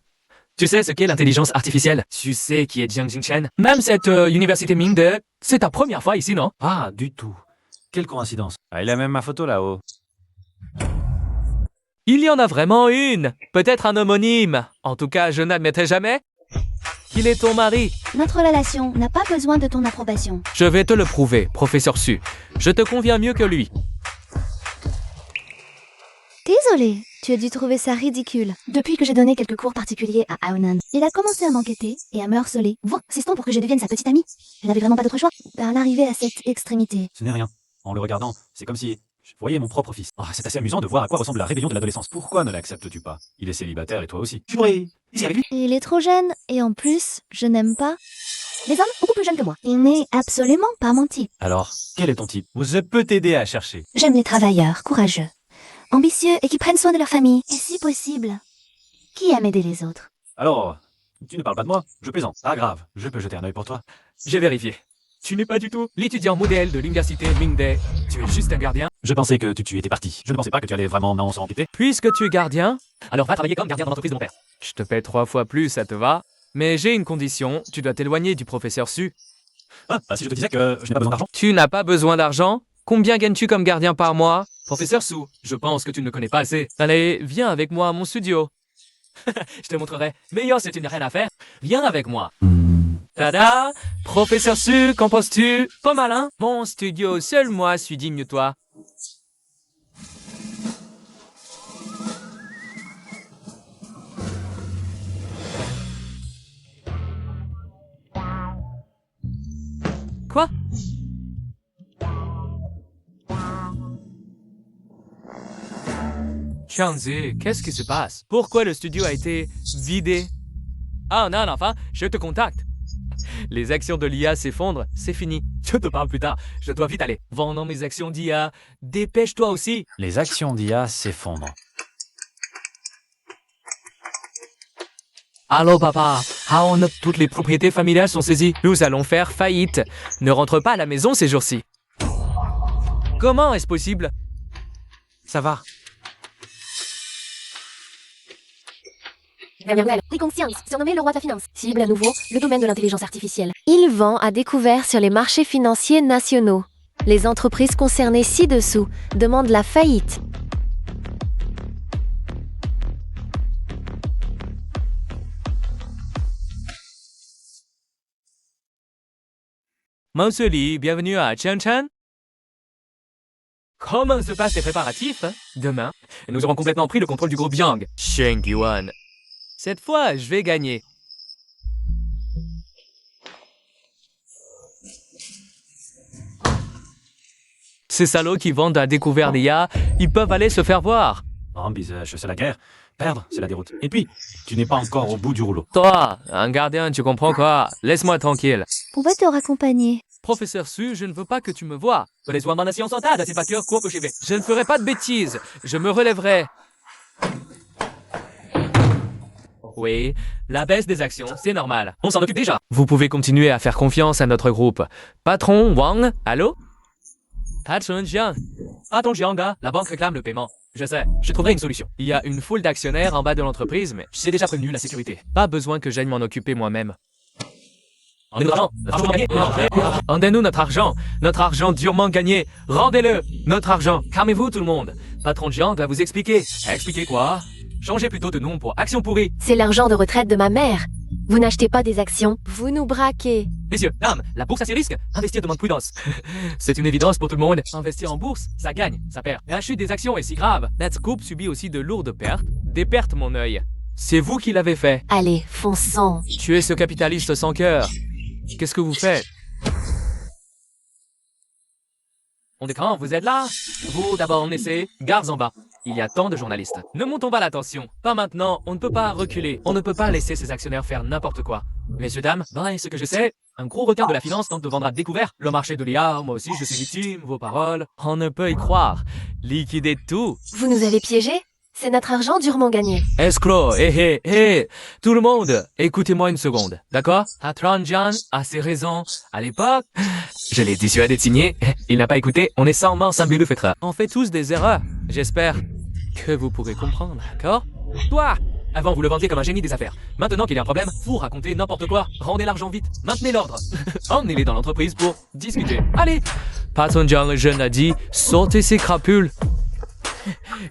Tu sais ce qu'est l'intelligence artificielle? Tu sais qui est Jiang Jingqian? Même cette université Mingde, c'est ta première fois ici, non? Ah, du tout. Quelle coïncidence. Ah, il a même ma photo là-haut. Il y en a vraiment une. Peut-être un homonyme. En tout cas, je n'admettrai jamais qu'il est ton mari. Notre relation n'a pas besoin de ton approbation. Je vais te le prouver, professeur Su. Je te conviens mieux que lui. Désolée, tu as dû trouver ça ridicule. Depuis que j'ai donné quelques cours particuliers à Aonan, il a commencé à m'enquêter et à me harceler. Voire, insistant pour que je devienne sa petite amie. Je n'avais vraiment pas d'autre choix. Vers l'arrivée à cette extrémité. Ce n'est rien. En le regardant, c'est comme si je voyais mon propre fils. Ah, c'est assez amusant de voir à quoi ressemble la rébellion de l'adolescence. Pourquoi ne l'acceptes-tu pas? Il est célibataire et toi aussi. Tu pourrais ici avec lui. Il est trop jeune, et en plus, je n'aime pas les hommes beaucoup plus jeunes que moi. Il n'est absolument pas mon type. Alors, quel est ton type? Je peux t'aider à chercher. J'aime les travailleurs, courageux, ambitieux et qui prennent soin de leur famille. Et si possible, qui aime aider les autres. Alors, tu ne parles pas de moi? Je plaisante. Ah grave, je peux jeter un œil pour toi. J'ai vérifié. Tu n'es pas du tout l'étudiant modèle de l'université Mingde. Tu es juste un gardien. Je pensais que tu étais parti. Je ne pensais pas que tu allais vraiment m'en enquêter. Puisque tu es gardien, alors va travailler comme gardien dans l'entreprise de mon père. Je te paie 3 fois plus, ça te va? Mais j'ai une condition, tu dois t'éloigner du professeur Su. Ah, bah si je te disais que je n'ai pas besoin d'argent. Tu n'as pas besoin d'argent? Combien gagnes-tu comme gardien par mois? Professeur Su, je pense que tu ne me connais pas assez. Allez, viens avec moi à mon studio. Je te montrerai. Mais yo, si tu n'as rien à faire, viens avec moi. Tada! Professeur Su, qu'en penses-tu? Pas mal, hein? Mon studio, seul moi suis digne de toi. Quoi? Changzi, qu'est-ce qui se passe? Pourquoi le studio a été vidé? Ah non, enfin, je te contacte. Les actions de l'IA s'effondrent, c'est fini. Je te parle plus tard, je dois vite aller. Vendons mes actions d'IA. Dépêche-toi aussi. Les actions d'IA s'effondrent. Allô papa, toutes les propriétés familiales sont saisies. Nous allons faire faillite. Ne rentre pas à la maison ces jours-ci. Comment est-ce possible? Ça va. Dernière nouvelle. Li Kongxiang, surnommé le roi de la finance. Cible à nouveau le domaine de l'intelligence artificielle. Il vend à découvert sur les marchés financiers nationaux. Les entreprises concernées ci-dessous demandent la faillite. Monsieur Li, bienvenue à Chen. Comment se passent les préparatifs? Demain, nous aurons complètement pris le contrôle du groupe Jiang. Sheng Yuan. Cette fois, je vais gagner. Ces salauds qui vendent à découvert l'IA, ils peuvent aller se faire voir. Non, visage, c'est la guerre. Perdre, c'est la déroute. Et puis, tu n'es pas encore au bout du rouleau. Toi, un gardien, tu comprends quoi? Laisse-moi tranquille. On va te raccompagner. Professeur Su, je ne veux pas que tu me vois. Les soins de nation sont c'est pas cœur, cours que j'y vais. Je ne ferai pas de bêtises. Je me relèverai. Oui, la baisse des actions, c'est normal. On s'en occupe déjà. Vous pouvez continuer à faire confiance à notre groupe. Patron Wang, allô? Patron Jiang. Patron Jiang, la banque réclame le paiement. Je sais, je trouverai une solution. Il y a une foule d'actionnaires en bas de l'entreprise, mais j'ai déjà prévenu la sécurité. Pas besoin que j'aille m'en occuper moi-même. Rendez-nous notre argent durement gagné. Rendez-le, notre argent. Calmez-vous tout le monde. Patron Jiang va vous expliquer. Expliquer quoi? Changez plutôt de nom pour Action Pourrie. C'est l'argent de retraite de ma mère. Vous n'achetez pas des actions, vous nous braquez. Messieurs, dames, la bourse a ses risques. Investir demande prudence. C'est une évidence pour tout le monde. Investir en bourse, ça gagne, ça perd. La chute des actions est si grave. Let's Group subit aussi de lourdes pertes. Des pertes, mon œil. C'est vous qui l'avez fait. Allez, fonçons. Tuez ce capitaliste sans cœur. Qu'est-ce que vous faites? On est quand vous êtes là? Vous, d'abord, on essaie. Gardes en bas. Il y a tant de journalistes. Ne montons pas la tension. Pas maintenant. On ne peut pas reculer. On ne peut pas laisser ces actionnaires faire n'importe quoi. Messieurs, dames, ben, ce que je sais, un gros retard de la finance tente de vendre à découvert le marché de l'IA. Moi aussi, je suis victime. Vos paroles. On ne peut y croire. Liquidez tout. Vous nous avez piégés? C'est notre argent durement gagné. Escroc, tout le monde, écoutez-moi une seconde, d'accord? Patron Jiang a ses raisons. À l'époque, je l'ai dissuadé de signer. Il n'a pas écouté. On est sans main, sans le fêtra. On fait tous des erreurs. J'espère que vous pourrez comprendre, d'accord? Toi, avant vous le vendiez comme un génie des affaires. Maintenant qu'il y a un problème, vous racontez n'importe quoi. Rendez l'argent vite. Maintenez l'ordre. Emmenez-les dans l'entreprise pour discuter. Allez. Patron Jiang le jeune a dit, sortez ces crapules.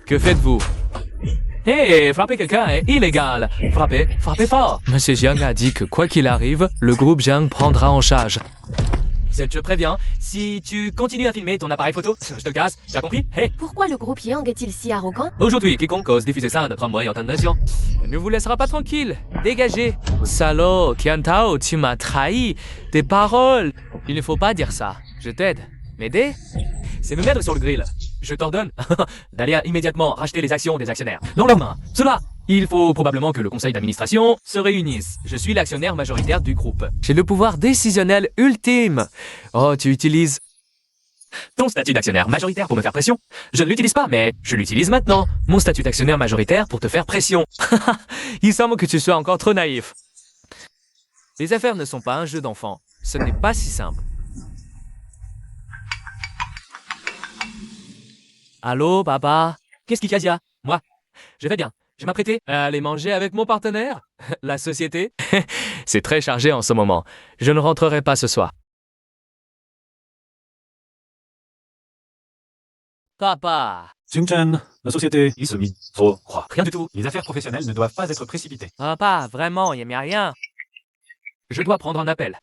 Que faites-vous? Frapper quelqu'un est illégal. Frappez fort. Monsieur Jiang a dit que quoi qu'il arrive, le groupe Jiang prendra en charge. Je te préviens, si tu continues à filmer ton appareil photo, je te casse, tu as compris? Pourquoi le groupe Yang est-il si arrogant? Aujourd'hui, quiconque ose diffuser ça à notre moyen de nation ne vous laissera pas tranquille. Dégagez. Salaud, Qiantao, tu m'as trahi. Tes paroles. Il ne faut pas dire ça. Je t'aide. M'aider? C'est me mettre sur le grill. Je t'ordonne d'aller immédiatement racheter les actions des actionnaires. Dans leurs mains. Cela, il faut probablement que le conseil d'administration se réunisse. Je suis l'actionnaire majoritaire du groupe. J'ai le pouvoir décisionnel ultime. Oh, tu utilises ton statut d'actionnaire majoritaire pour me faire pression? Je ne l'utilise pas, mais je l'utilise maintenant. Mon statut d'actionnaire majoritaire pour te faire pression. Il semble que tu sois encore trop naïf. Les affaires ne sont pas un jeu d'enfant. Ce n'est pas si simple. Allô, papa? Qu'est-ce qu'il y a? Moi, je vais bien. Je m'apprêtais à aller manger avec mon partenaire, la société. C'est très chargé en ce moment. Je ne rentrerai pas ce soir. Papa. Xingchen, la société, il se mit trop croix. Rien du tout. Les affaires professionnelles ne doivent pas être précipitées. Papa, vraiment, il n'y a rien. Je dois prendre un appel.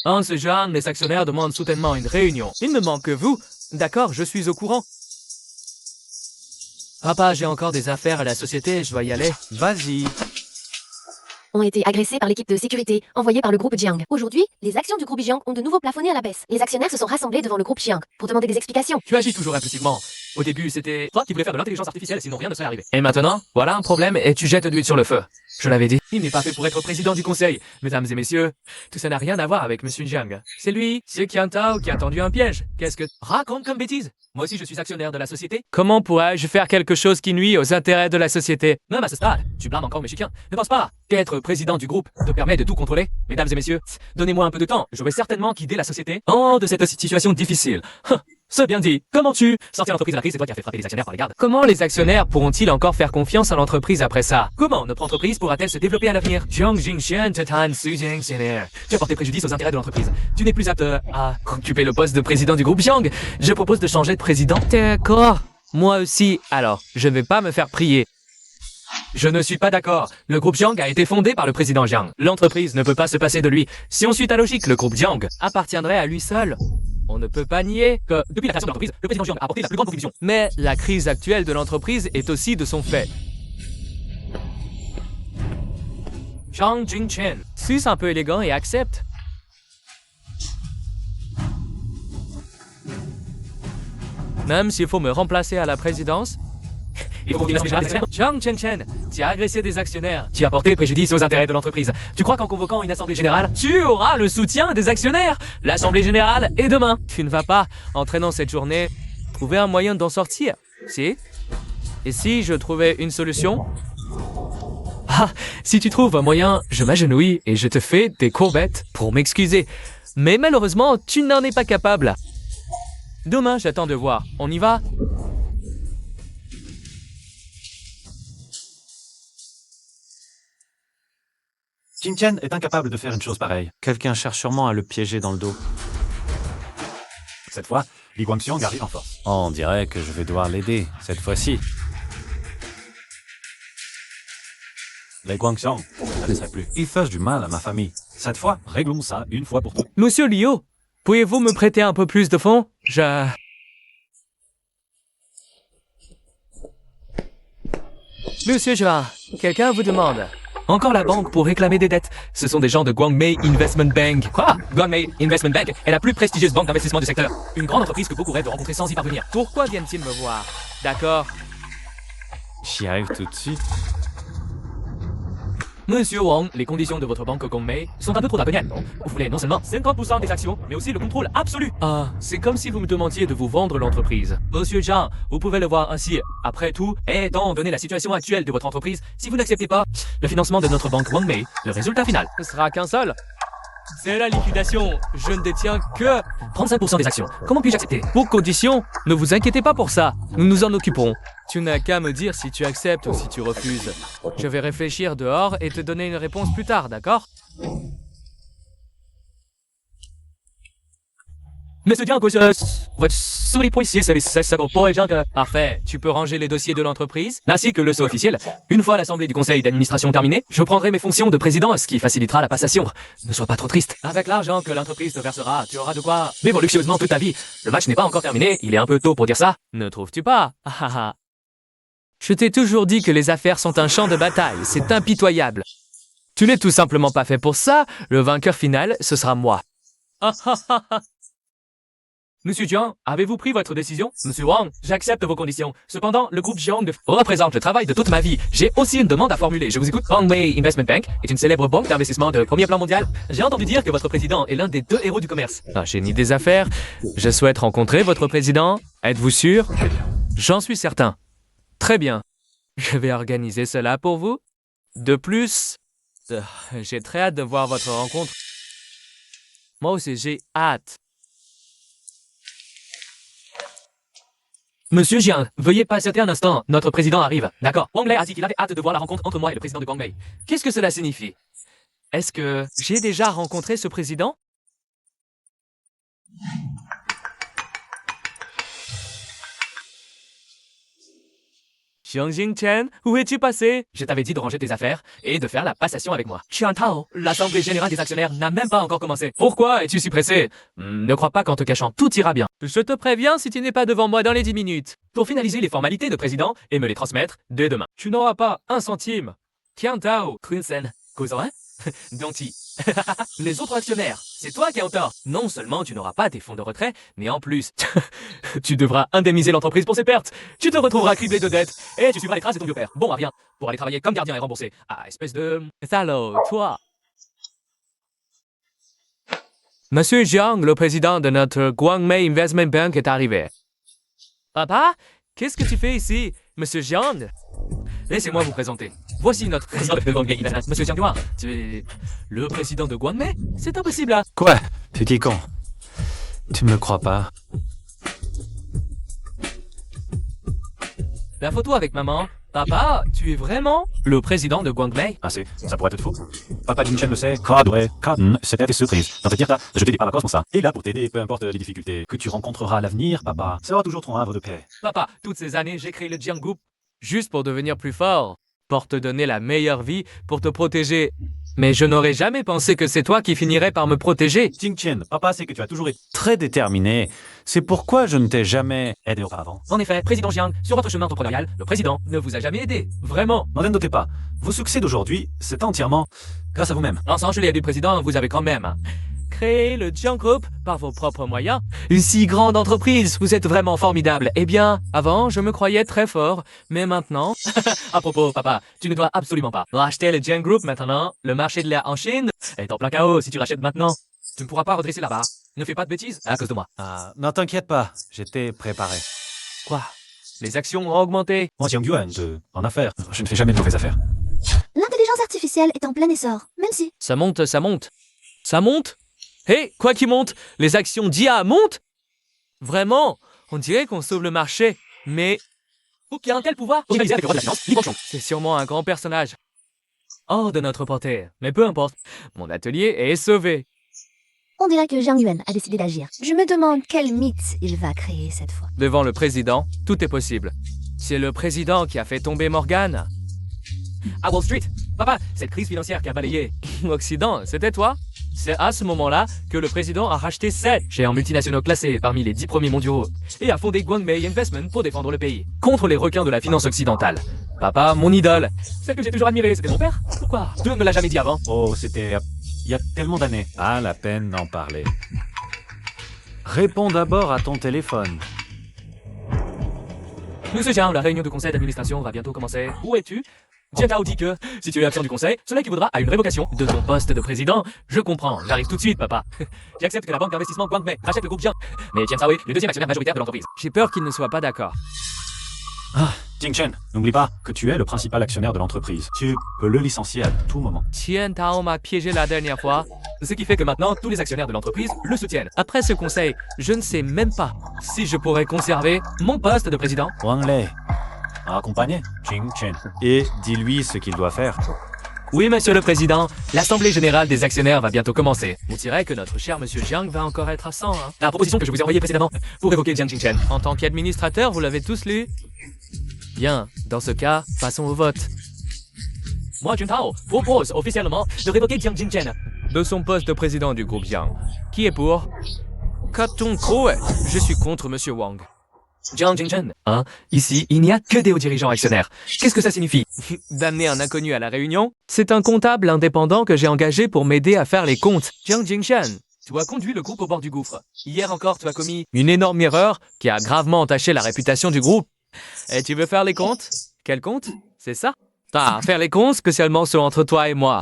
En ce genre, les actionnaires demandent soudainement une réunion. Il ne manque que vous. D'accord, je suis au courant. Papa, j'ai encore des affaires à la société, je dois y aller. Vas-y. Ont été agressés par l'équipe de sécurité envoyée par le groupe Jiang. Aujourd'hui, les actions du groupe Jiang ont de nouveau plafonné à la baisse. Les actionnaires se sont rassemblés devant le groupe Jiang pour demander des explications. Tu agis toujours impulsivement. Au début, c'était toi qui voulais faire de l'intelligence artificielle, sinon rien ne serait arrivé. Et maintenant, voilà un problème et tu jettes de l'huile sur le feu. Je l'avais dit, il n'est pas fait pour être président du conseil. Mesdames et messieurs, tout ça n'a rien à voir avec Monsieur Jiang. C'est lui, c'est Qiantao qui a tendu un piège. Qu'est-ce que raconte comme bêtise? Moi aussi, je suis actionnaire de la société. Comment pourrais-je faire quelque chose qui nuit aux intérêts de la société? Même à ce stade, tu blâmes encore mes chiens. Ne pense pas qu'être président du groupe te permet de tout contrôler. Mesdames et messieurs, donnez-moi un peu de temps. Je vais certainement guider la société hors de cette situation difficile. C'est bien dit. Comment sortir l'entreprise à la crise, c'est toi qui as fait frapper les actionnaires par les gardes. Comment les actionnaires pourront-ils encore faire confiance à l'entreprise après ça? Comment notre entreprise pourra-t-elle se développer à l'avenir? Jiang Jingxian, Tatan Suzheng Xiner. Tu as porté préjudice aux intérêts de l'entreprise. Tu n'es plus apte à occuper le poste de président du groupe Jiang. Je propose de changer de président. D'accord. Moi aussi. Alors, je vais pas me faire prier. Je ne suis pas d'accord. Le groupe Jiang a été fondé par le président Jiang. L'entreprise ne peut pas se passer de lui. Si on suit ta logique, le groupe Jiang appartiendrait à lui seul. On ne peut pas nier que, depuis la création de l'entreprise, le président Jiang a apporté la plus grande contribution. Mais la crise actuelle de l'entreprise est aussi de son fait. Jiang Jingchen, suce un peu élégant et accepte. Même s'il faut me remplacer à la présidence, il faut continuer l'assemblée générale des actionnaires. Jiang Chengchen, tu as agressé des actionnaires. Tu as porté préjudice aux intérêts de l'entreprise. Tu crois qu'en convoquant une assemblée générale, tu auras le soutien des actionnaires? L'assemblée générale est demain. Tu ne vas pas, entraînant cette journée, trouver un moyen d'en sortir. Si? Et si je trouvais une solution? Ah, si tu trouves un moyen, je m'agenouille et je te fais des courbettes pour m'excuser. Mais malheureusement, tu n'en es pas capable. Demain, j'attends de voir. On y va? Jin Chen est incapable de faire une chose pareille. Quelqu'un cherche sûrement à le piéger dans le dos. Cette fois, Li Guangxiang arrive en force. Oh, on dirait que je vais devoir l'aider, cette fois-ci. Li Guangxiang, je ne laisserai plus. Il fait du mal à ma famille. Cette fois, réglons ça une fois pour toutes. Monsieur Liu, pouvez-vous me prêter un peu plus de fonds? Monsieur Zhuang, quelqu'un vous demande. Encore la banque pour réclamer des dettes. Ce sont des gens de Guangmei Investment Bank. Quoi? Guangmei Investment Bank est la plus prestigieuse banque d'investissement du secteur. Une grande entreprise que beaucoup rêvent de rencontrer sans y parvenir. Pourquoi viennent-ils me voir? D'accord. J'y arrive tout de suite. Monsieur Wang, les conditions de votre banque Guangmei sont un peu trop draconiennes, non? Vous voulez non seulement 50% des actions, mais aussi le contrôle absolu. Ah, c'est comme si vous me demandiez de vous vendre l'entreprise. Monsieur Zhang, vous pouvez le voir ainsi. Après tout, étant donné la situation actuelle de votre entreprise, si vous n'acceptez pas le financement de notre banque Guangmei, le résultat final ne sera qu'un seul. C'est la liquidation. Je ne détiens que 35% des actions. Comment puis-je accepter? Pour condition, ne vous inquiétez pas pour ça. Nous nous en occuperons. Tu n'as qu'à me dire si tu acceptes ou si tu refuses. Je vais réfléchir dehors et te donner une réponse plus tard, d'accord? Monsieur Jiang, parfait. Tu peux ranger les dossiers de l'entreprise, ainsi que le sceau officiel. Une fois l'assemblée du conseil d'administration terminée, je prendrai mes fonctions de président, ce qui facilitera la passation. Ne sois pas trop triste. Avec l'argent que l'entreprise te versera, tu auras de quoi vivre luxueusement toute ta vie. Le match n'est pas encore terminé, il est un peu tôt pour dire ça. Ne trouves-tu pas? Je t'ai toujours dit que les affaires sont un champ de bataille, c'est impitoyable. Tu n'es tout simplement pas fait pour ça, le vainqueur final, ce sera moi. Monsieur Jiang, avez-vous pris votre décision? Monsieur Wang, j'accepte vos conditions. Cependant, le groupe Jiang représente le travail de toute ma vie. J'ai aussi une demande à formuler. Je vous écoute. Guangmei Investment Bank est une célèbre banque d'investissement de premier plan mondial. J'ai entendu dire que votre président est l'un des 2 héros du commerce. Un génie des affaires. Je souhaite rencontrer votre président. Êtes-vous sûr? J'en suis certain. Très bien. Je vais organiser cela pour vous. De plus, j'ai très hâte de voir votre rencontre. Moi aussi, j'ai hâte. Monsieur Jiang, veuillez patienter un instant, notre président arrive. D'accord. Wang Lei a dit qu'il avait hâte de voir la rencontre entre moi et le président de Guangmei. Qu'est-ce que cela signifie? Est-ce que j'ai déjà rencontré ce président? Jiang Jingchen, où es-tu passé? Je t'avais dit de ranger tes affaires et de faire la passation avec moi. Qian Tao, l'assemblée générale des actionnaires n'a même pas encore commencé. Pourquoi es-tu si pressé? Ne crois pas qu'en te cachant, tout ira bien. Je te préviens si tu n'es pas devant moi dans les 10 minutes. Pour finaliser les formalités de président et me les transmettre dès demain. Tu n'auras pas un centime. Qian Tao, Kunsen, Kozan, Donti. Les autres actionnaires, c'est toi qui es en tort. Non seulement tu n'auras pas tes fonds de retrait, mais en plus, tu devras indemniser l'entreprise pour ses pertes. Tu te retrouveras criblé de dettes et tu suivras les traces de ton vieux-père. Bon, viens, pour aller travailler comme gardien et rembourser. Ah, espèce de... salaud, toi. Monsieur Jiang, le président de notre Guangmei Investment Bank est arrivé. Papa, qu'est-ce que tu fais ici, Monsieur Jiang? Laissez-moi vous présenter. Voici notre président de Guangmei Investment. Monsieur Jiang Yuan, tu es le président de Guangmei? C'est impossible là. Quoi? Petit con. Tu me crois pas? La photo avec maman. Papa, tu es vraiment le président de Guangmei? Ah, ça pourrait être faux. Papa Jing Chen le sait. C'était des surprises. Dans te dire, je t'ai dit par la cosmos ça. Et là pour t'aider, peu importe les difficultés que tu rencontreras à l'avenir, papa sera toujours ton havre de paix. Papa, toutes ces années, j'ai créé le Jiang Group juste pour devenir plus fort, pour te donner la meilleure vie, pour te protéger. Mais je n'aurais jamais pensé que c'est toi qui finirais par me protéger. Jing Chen, papa sait que tu as toujours été Très déterminé. C'est pourquoi je ne t'ai jamais... aidé auparavant. En effet, président Jiang, sur votre chemin entrepreneurial, le président ne vous a jamais aidé. Vraiment. N'en doutez pas. Vos succès d'aujourd'hui, c'est entièrement grâce à vous-même. Sans je l'ai du président, vous avez quand même créé le Jiang Group par vos propres moyens. Une si grande entreprise, vous êtes vraiment formidable. Eh bien, avant, je me croyais très fort, mais maintenant... À propos, papa, tu ne dois absolument pas racheter le Jiang Group maintenant. Le marché de l'air en Chine est en plein chaos si tu rachètes maintenant. Tu ne pourras pas redresser là-bas. Ne fais pas de bêtises à cause de moi. Ah, non, t'inquiète pas, j'étais préparé. Quoi? Les actions ont augmenté. Moi, Jiang Yuan, en affaires, je ne fais jamais de mauvaises affaires. L'intelligence artificielle est en plein essor, même si... Ça monte, ça monte. Ça monte? Hé, quoi qui monte? Les actions d'IA montent? Vraiment? On dirait qu'on sauve le marché, mais... Pour qu'il y ait un tel pouvoir, rivaliser avec le roi de la finance, Li Guangchong. C'est sûrement un grand personnage. Hors de notre portée. Mais peu importe, mon atelier est sauvé. On dirait que Jiang Yuan a décidé d'agir. Je me demande quel mythe il va créer cette fois. Devant le président, tout est possible. C'est le président qui a fait tomber Morgan. À Wall Street, papa, cette crise financière qui a balayé l'Occident, c'était toi? C'est à ce moment-là que le président a racheté 7 géants multinationaux classés parmi les 10 premiers mondiaux et a fondé Guangmei Investment pour défendre le pays contre les requins de la finance occidentale. Papa, mon idole, celle que j'ai toujours admirée, c'était mon père. Pourquoi? Tu ne me l'as jamais dit avant. Oh, c'était il y a tellement d'années. Pas la peine d'en parler. Réponds d'abord à ton téléphone. Monsieur Jiang, la réunion de conseil d'administration va bientôt commencer. Où es-tu? Jiang Tao dit que, si tu es absent du conseil, cela équivaudra à une révocation de ton poste de président. Je comprends, j'arrive tout de suite, papa. J'accepte que la banque d'investissement Guangmei rachète le groupe Jiang. Mais Jiang Tao est le deuxième actionnaire majoritaire de l'entreprise. J'ai peur qu'il ne soit pas d'accord. Ah, Jing Chen, n'oublie pas que tu es le principal actionnaire de l'entreprise. Tu peux le licencier à tout moment. Jiang Tao m'a piégé la dernière fois, ce qui fait que maintenant tous les actionnaires de l'entreprise le soutiennent. Après ce conseil, je ne sais même pas si je pourrais conserver mon poste de président. Wang Lei, Accompagné Jing Chen. et dis-lui ce qu'il doit faire. Oui, monsieur le président, l'assemblée générale des actionnaires va bientôt commencer. On dirait que notre cher monsieur Jiang va encore être à 100, hein. La proposition que je vous ai envoyée précédemment pour évoquer Jiang Jingchen. En tant qu'administrateur, vous l'avez tous lu? Bien, dans ce cas, passons au vote. Moi, Jun Tao, propose officiellement de révoquer Jiang Jingchen de son poste de président du groupe Jiang. Qui est pour? Carton Crow, je suis contre monsieur Wang. Jiang Jingchen, hein? Ici, il n'y a que des hauts dirigeants actionnaires. Qu'est-ce que ça signifie? D'amener un inconnu à la réunion? C'est un comptable indépendant que j'ai engagé pour m'aider à faire les comptes. Jiang Jingchen, tu as conduit le groupe au bord du gouffre. Hier encore, tu as commis une énorme erreur qui a gravement entaché la réputation du groupe. Et tu veux faire les comptes? Quel compte? C'est ça? Ah, faire les comptes spécialement ceux entre toi et moi.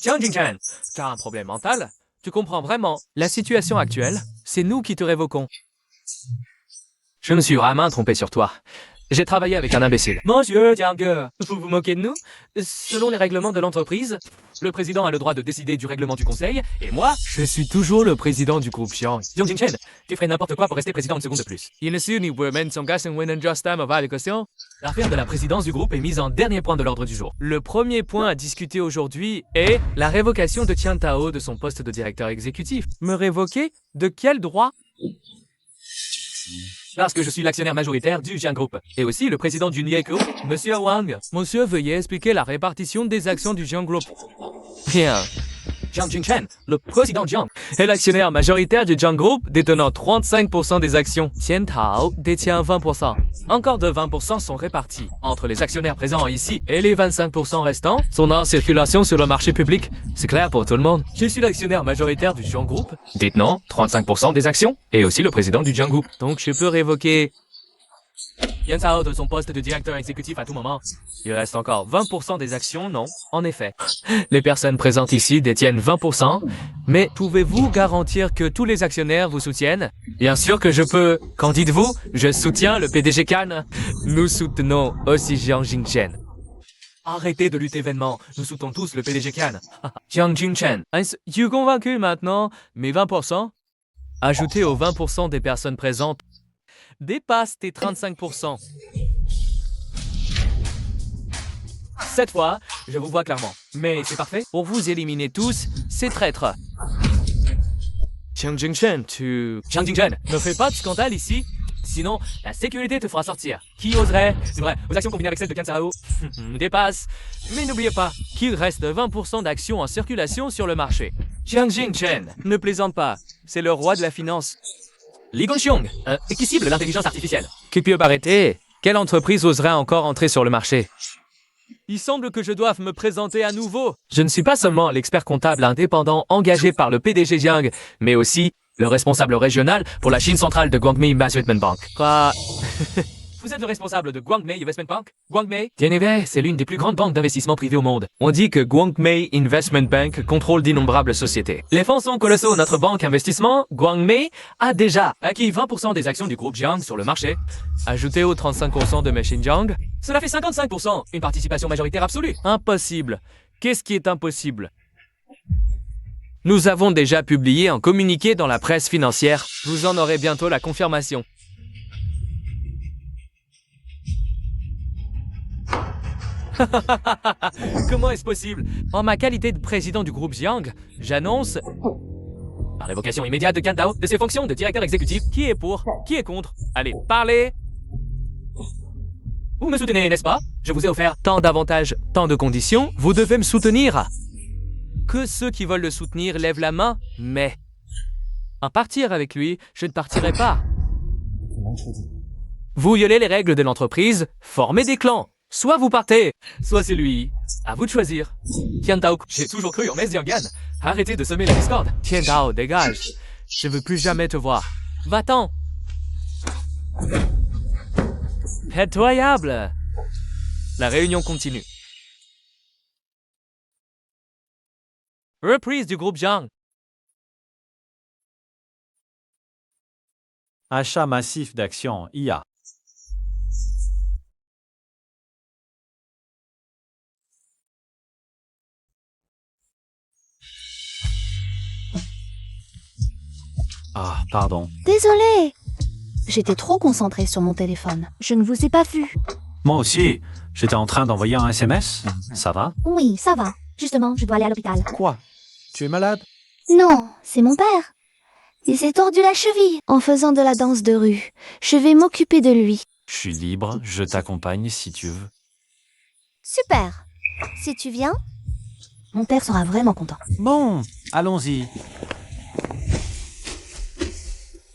Jiang Jingchen, tu as un problème mental? Tu comprends vraiment? La situation actuelle, c'est nous qui te révoquons. Je me suis vraiment trompé sur toi. J'ai travaillé avec un imbécile. Monsieur Jiang, vous vous moquez de nous? Selon les règlements de l'entreprise, le président a le droit de décider du règlement du conseil, et moi, je suis toujours le président du groupe Jiang. Jiang Jingchen, tu ferais n'importe quoi pour rester président une seconde de plus. L'affaire de la présidence du groupe est mise en dernier point de l'ordre du jour. Le premier point à discuter aujourd'hui est la révocation de Jiang Tao de son poste de directeur exécutif. Me révoquer? De quel droit? Parce que je suis l'actionnaire majoritaire du Jiang Group, et aussi le président du Nieko, Monsieur Wang. Monsieur, veuillez expliquer la répartition des actions du Jiang Group. Bien. Jiang Jingchen, le président Jiang, est l'actionnaire majoritaire du Jiang Group, détenant 35% des actions. Jiang Tao détient 20%. Encore de 20% sont répartis entre les actionnaires présents ici et les 25% restants sont en circulation sur le marché public. C'est clair pour tout le monde. Je suis l'actionnaire majoritaire du Jiang Group, détenant 35% des actions, et aussi le président du Jiang Group. Donc je peux révoquer Jiang Tao de son poste de directeur exécutif à tout moment. Il reste encore 20% des actions, non? En effet. Les personnes présentes ici détiennent 20%, mais pouvez-vous garantir que tous les actionnaires vous soutiennent? Bien sûr que je peux. Qu'en dites-vous? Je soutiens le PDG Kan. Nous soutenons aussi Jiang Jingchen. Arrêtez de lutter vainement. Nous soutenons tous le PDG Kan. Jiang Jingchen. Tu es convaincu maintenant? Mais 20%? Ajoutez aux 20% des personnes présentes dépasse tes 35%. Cette fois, je vous vois clairement. Mais c'est parfait pour vous éliminer tous ces traîtres. Jiang Jingchen, Jiang Jingchen, ne fais pas de scandale ici. Sinon, la sécurité te fera sortir. Qui oserait? C'est vrai, vos actions combinées avec celles de Kansao dépassent. Mais n'oubliez pas qu'il reste 20% d'actions en circulation sur le marché. Jiang Jingchen, ne plaisante pas. C'est le roi de la finance. Li Gongxiong, qui cible l'intelligence artificielle. Que puis arrêter? Quelle entreprise oserait encore entrer sur le marché? Il semble que je doive me présenter à nouveau. Je ne suis pas seulement l'expert comptable indépendant engagé par le PDG Jiang, mais aussi le responsable régional pour la Chine centrale de Guangmei Investment Bank. Quoi? Vous êtes le responsable de Guangmei Investment Bank? Guangmei? Tianhe, c'est l'une des plus grandes banques d'investissement privées au monde. On dit que Guangmei Investment Bank contrôle d'innombrables sociétés. Les fonds sont colossaux. Notre banque investissement, Guangmei, a déjà acquis 20% des actions du groupe Jiang sur le marché. Ajoutez aux 35% de Machine Jiang, cela fait 55%, une participation majoritaire absolue. Impossible. Qu'est-ce qui est impossible? Nous avons déjà publié un communiqué dans la presse financière. Vous en aurez bientôt la confirmation. Comment est-ce possible? En ma qualité de président du groupe Jiang, j'annonce, par l'évocation immédiate de Kantao, de ses fonctions de directeur exécutif, qui est pour, qui est contre. Allez, parlez. Vous me soutenez, n'est-ce pas? Je vous ai offert tant d'avantages, tant de conditions, vous devez me soutenir. Que ceux qui veulent le soutenir lèvent la main, mais à partir avec lui, je ne partirai pas. Vous violez les règles de l'entreprise, formez des clans. Soit vous partez, soit c'est lui. À vous de choisir. Tiantao, j'ai toujours cru en Mezyangan. Arrêtez de semer la discorde. Tiantao, dégage. Je veux plus jamais te voir. Va-t'en. Pitoyable. La réunion continue. Reprise du groupe Jiang. Achat massif d'actions IA. Ah, pardon. Désolée. J'étais trop concentrée sur mon téléphone. Je ne vous ai pas vu. Moi aussi, j'étais en train d'envoyer un SMS. Ça va? Oui, ça va. Justement, je dois aller à l'hôpital. Quoi? Tu es malade? Non, c'est mon père. Il s'est tordu la cheville en faisant de la danse de rue. Je vais m'occuper de lui. Je suis libre, je t'accompagne si tu veux. Super. Si tu viens, mon père sera vraiment content. Bon, allons-y.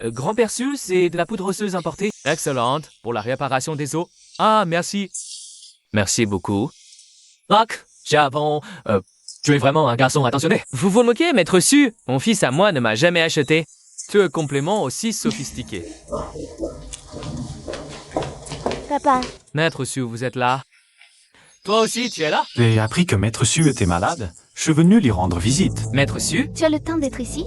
Grand-père Su, c'est de la poudre osseuse importée. Excellente, pour la réparation des os. Ah, merci. Merci beaucoup. Rock, Javon, tu es vraiment un garçon attentionné. Vous vous moquez, maître Su? Mon fils à moi ne m'a jamais acheté. Ce complément aussi sophistiqué. Papa. Maître Su, vous êtes là? Toi aussi, tu es là? J'ai appris que Maître Su était malade. Je suis venu lui rendre visite. Maître Su? Tu as le temps d'être ici?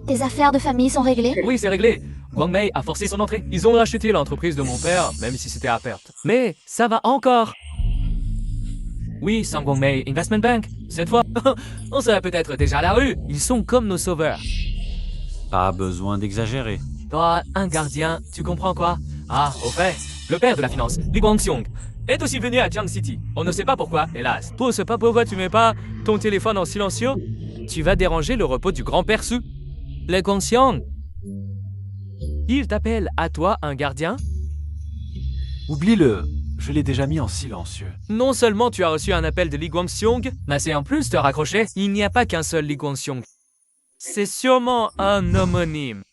Tes affaires de famille sont réglées? Oui, c'est réglé. Guangmei a forcé son entrée. Ils ont racheté l'entreprise de mon père, même si c'était à perte. Mais ça va encore. Oui, sans Guangmei Investment Bank. Cette fois, on serait peut-être déjà à la rue. Ils sont comme nos sauveurs. Pas besoin d'exagérer. Toi, un gardien, tu comprends quoi? Ah, au fait, le père de la finance, Li Guangxiong, est aussi venu à Jiang City. On ne sait pas pourquoi, hélas. Toi, c'est pas pourquoi tu mets pas ton téléphone en silencieux? Tu vas déranger le repos du grand-père Su. Li Guangxiong. Il t'appelle à toi un gardien? Oublie-le, je l'ai déjà mis en silencieux. Non seulement tu as reçu un appel de Li Guangxiong, mais c'est en plus te raccrocher. Il n'y a pas qu'un seul Li Guangxiong. C'est sûrement un homonyme.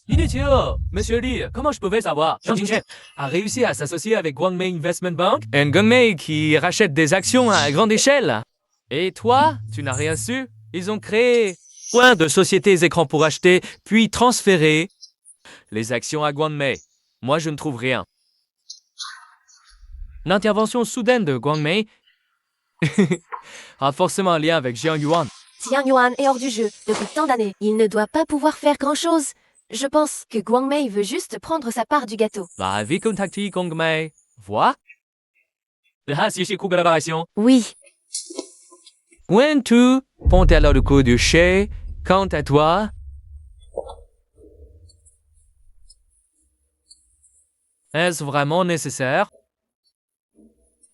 Inutile, Monsieur Li, comment je pouvais savoir? Jiang Jingchen a réussi à s'associer avec Guangmei Investment Bank, un Guangmei qui rachète des actions à grande échelle. Et toi, tu n'as rien su? Ils ont créé plein de sociétés écrans pour acheter, puis transférer les actions à Guangmei. Moi, je ne trouve rien. L'intervention soudaine de Guangmei a forcément un lien avec Jiang Yuan. Jiang Yuan est hors du jeu depuis tant d'années. Il ne doit pas pouvoir faire grand-chose. Je pense que Guangmei veut juste prendre sa part du gâteau. Va vite contacter Guangmei. Vois? Là, si j'ai collaboration. Oui. Wen Tu, pointe alors le coup du chez. Quant à toi... Est-ce vraiment nécessaire?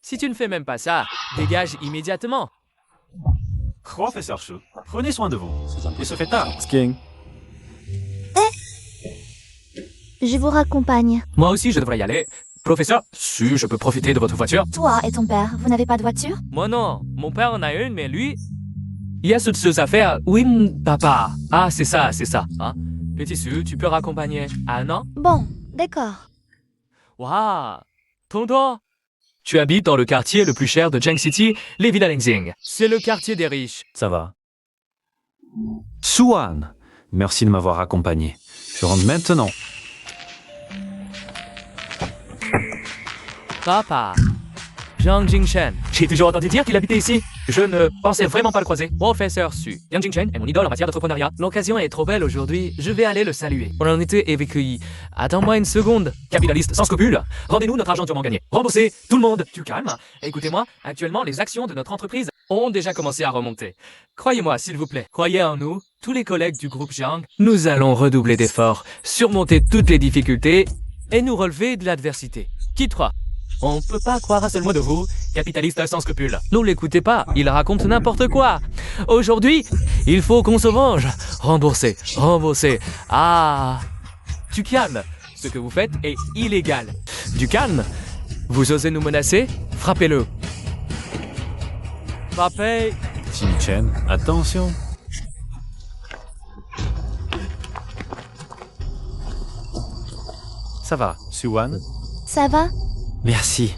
Si tu ne fais même pas ça, dégage immédiatement. Professeur Shu, prenez soin de vous. Il se fait tard. Skiing. Je vous raccompagne. Moi aussi, je devrais y aller. Professeur, si je peux profiter de votre voiture. Toi et ton père, vous n'avez pas de voiture? Moi non, mon père en a une, mais lui... Il y a toutes ces affaires. Oui, papa. Ah, c'est ça. Hein? Petit Su, tu peux raccompagner. Ah non? Bon, d'accord. Waouh! Tonton! Tu habites dans le quartier le plus cher de Jiang City, les Villas Lengxing. C'est le quartier des riches. Ça va. Suan, merci de m'avoir accompagné. Je rentre maintenant. Papa. Jiang Jingchen. J'ai toujours entendu dire qu'il habitait ici. Je ne pensais vraiment pas le croiser. Professeur Su. Jiang Jingchen est mon idole en matière d'entrepreneuriat. L'occasion est trop belle aujourd'hui. Je vais aller le saluer. On en était évacué. Attends-moi une seconde. Capitaliste sans scrupules. Rendez-nous notre argent durement gagné. Remboursez. Tout le monde. Tu calmes. Écoutez-moi. Actuellement, les actions de notre entreprise ont déjà commencé à remonter. Croyez-moi, s'il vous plaît. Croyez en nous. Tous les collègues du groupe Jiang. Nous allons redoubler d'efforts, surmonter toutes les difficultés et nous relever de l'adversité. Qui toi? On ne peut pas croire un seul mot de vous, capitaliste sans scrupules. Ne l'écoutez pas, il raconte n'importe quoi. Aujourd'hui, il faut qu'on se venge. Rembourser. Ah, tu calmes. Ce que vous faites est illégal. Du calme. Vous osez nous menacer? Frappez-le. Frappez. Tim Chen, attention. Ça va, Suan? Ça va? Merci.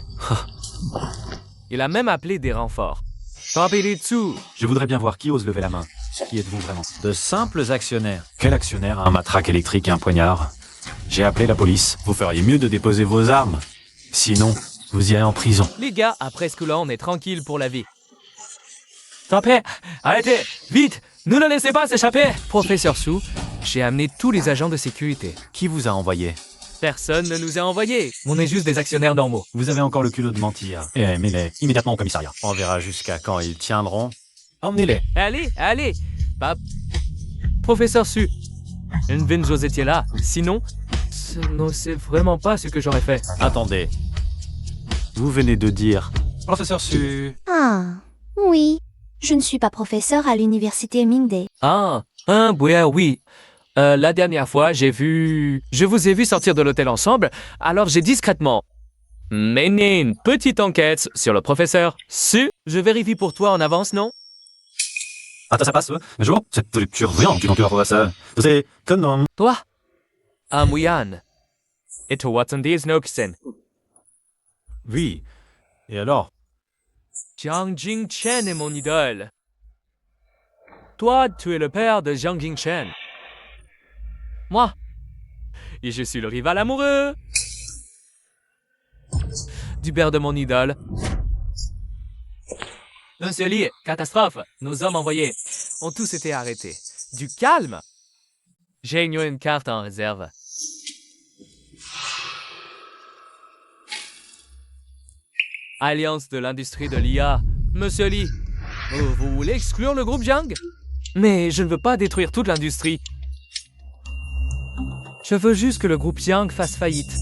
Il a même appelé des renforts. Frappez-les dessous. Je voudrais bien voir qui ose lever la main. Qui êtes-vous vraiment? De simples actionnaires. Quel actionnaire a un matraque électrique et un poignard? J'ai appelé la police. Vous feriez mieux de déposer vos armes. Sinon, vous irez en prison. Les gars, après ce coup-là, on est tranquille pour la vie. Frappez! Arrêtez! Vite! Ne le laissez pas s'échapper! Professeur Su, j'ai amené tous les agents de sécurité. Qui vous a envoyé? Personne ne nous a envoyés. On est juste des actionnaires normaux. Vous avez encore le culot de mentir. Et mets-les immédiatement au commissariat. On verra jusqu'à quand ils tiendront. Emmenez-les. Allez! Professeur Su, Vin José là. Sinon, c'est vraiment pas ce que j'aurais fait. Attendez. Vous venez de dire... Professeur Su. Ah, oui. Je ne suis pas professeur à l'université Mingde. Oui. La dernière fois, je vous ai vu sortir de l'hôtel ensemble, alors j'ai discrètement mené une petite enquête sur le professeur Su. Je vérifie pour toi en avance, non? Attends, ça passe. Bonjour, cette surveillante du professeur. Vous êtes quel nom? Toi? Muyan. Et toi, Watson Diaz Noxen. Oui. Et alors? Jiang Jingchen est mon idole. Toi, tu es le père de Jiang Jingchen. Moi. Et je suis le rival amoureux du père de mon idole. Monsieur Lee, catastrophe. Nos hommes envoyés ont tous été arrêtés. Du calme. J'ai une carte en réserve. Alliance de l'industrie de l'IA. Monsieur Lee, vous voulez exclure le groupe Jiang? Mais je ne veux pas détruire toute l'industrie. Je veux juste que le groupe Jiang fasse faillite.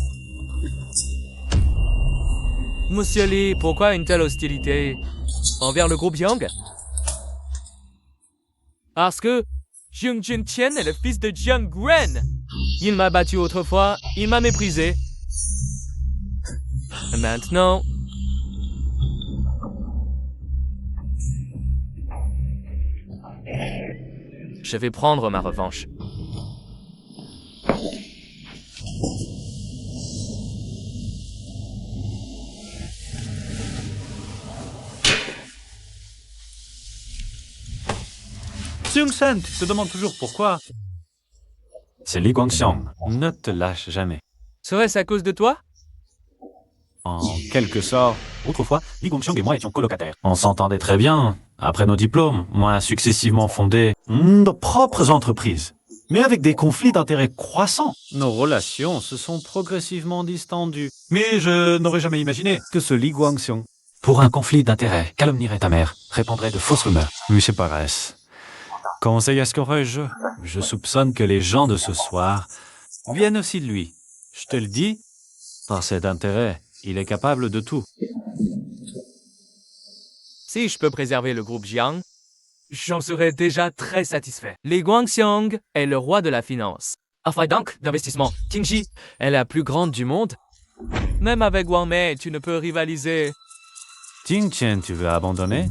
Monsieur Lee, pourquoi une telle hostilité envers le groupe Jiang? Parce que Jiang Jingchen est le fils de Jiang Guan. Il m'a battu autrefois, il m'a méprisé. Maintenant... je vais prendre ma revanche. Xiong-san, tu te demandes toujours pourquoi? C'est Li Guangxiang. Ne te lâche jamais. Serait-ce à cause de toi? En quelque sorte. Autrefois, Li Guangxiang et moi étions colocataires. On s'entendait très bien. Après nos diplômes, on a successivement fondé nos propres entreprises. Mais avec des conflits d'intérêts croissants. Nos relations se sont progressivement distendues. Mais je n'aurais jamais imaginé. Que ce Li Guangxiang Pour un conflit d'intérêts, calomnierait ta mère, répandrait de fausses rumeurs. Monsieur Paresse. Conseil escorage, je soupçonne que les gens de ce soir viennent aussi de lui. Je te le dis, par cet intérêt, il est capable de tout. Si je peux préserver le groupe Jiang, j'en serais déjà très satisfait. Li Guangxiang est le roi de la finance. Enfin donc, d'investissement. Qingxi est la plus grande du monde. Même avec Wang Mei, tu ne peux rivaliser. Ting Chen, tu veux abandonner?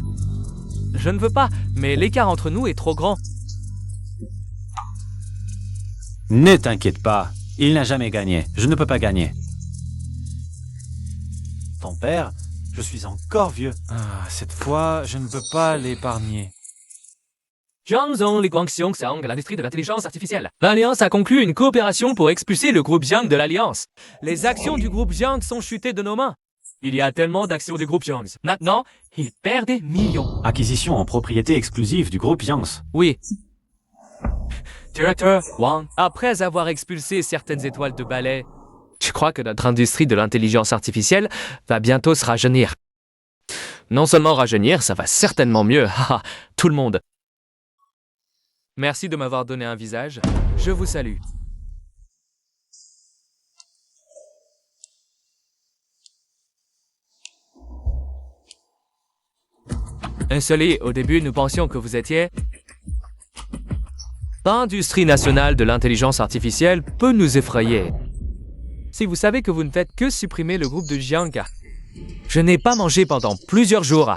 Je ne veux pas, mais l'écart entre nous est trop grand. Ne t'inquiète pas, il n'a jamais gagné. Je ne peux pas gagner. Ton père, je suis encore vieux. Ah, cette fois, je ne peux pas l'épargner. Jiangzhong Li Guangxiang Sang, l'industrie de l'intelligence artificielle. L'Alliance a conclu une coopération pour expulser le groupe Jiang de l'Alliance. Les actions du groupe Jiang sont chutées de nos mains. Il y a tellement d'actions du groupe Jiang. Maintenant, il perd des millions. Acquisition en propriété exclusive du groupe Jiang's. Oui. Directeur Wang, après avoir expulsé certaines étoiles de ballet, je crois que notre industrie de l'intelligence artificielle va bientôt se rajeunir. Non seulement rajeunir, ça va certainement mieux. Haha, tout le monde. Merci de m'avoir donné un visage. Je vous salue. Installé, au début, nous pensions que vous étiez... L'industrie nationale de l'intelligence artificielle peut nous effrayer. Si vous savez que vous ne faites que supprimer le groupe de Jiang, je n'ai pas mangé pendant plusieurs jours.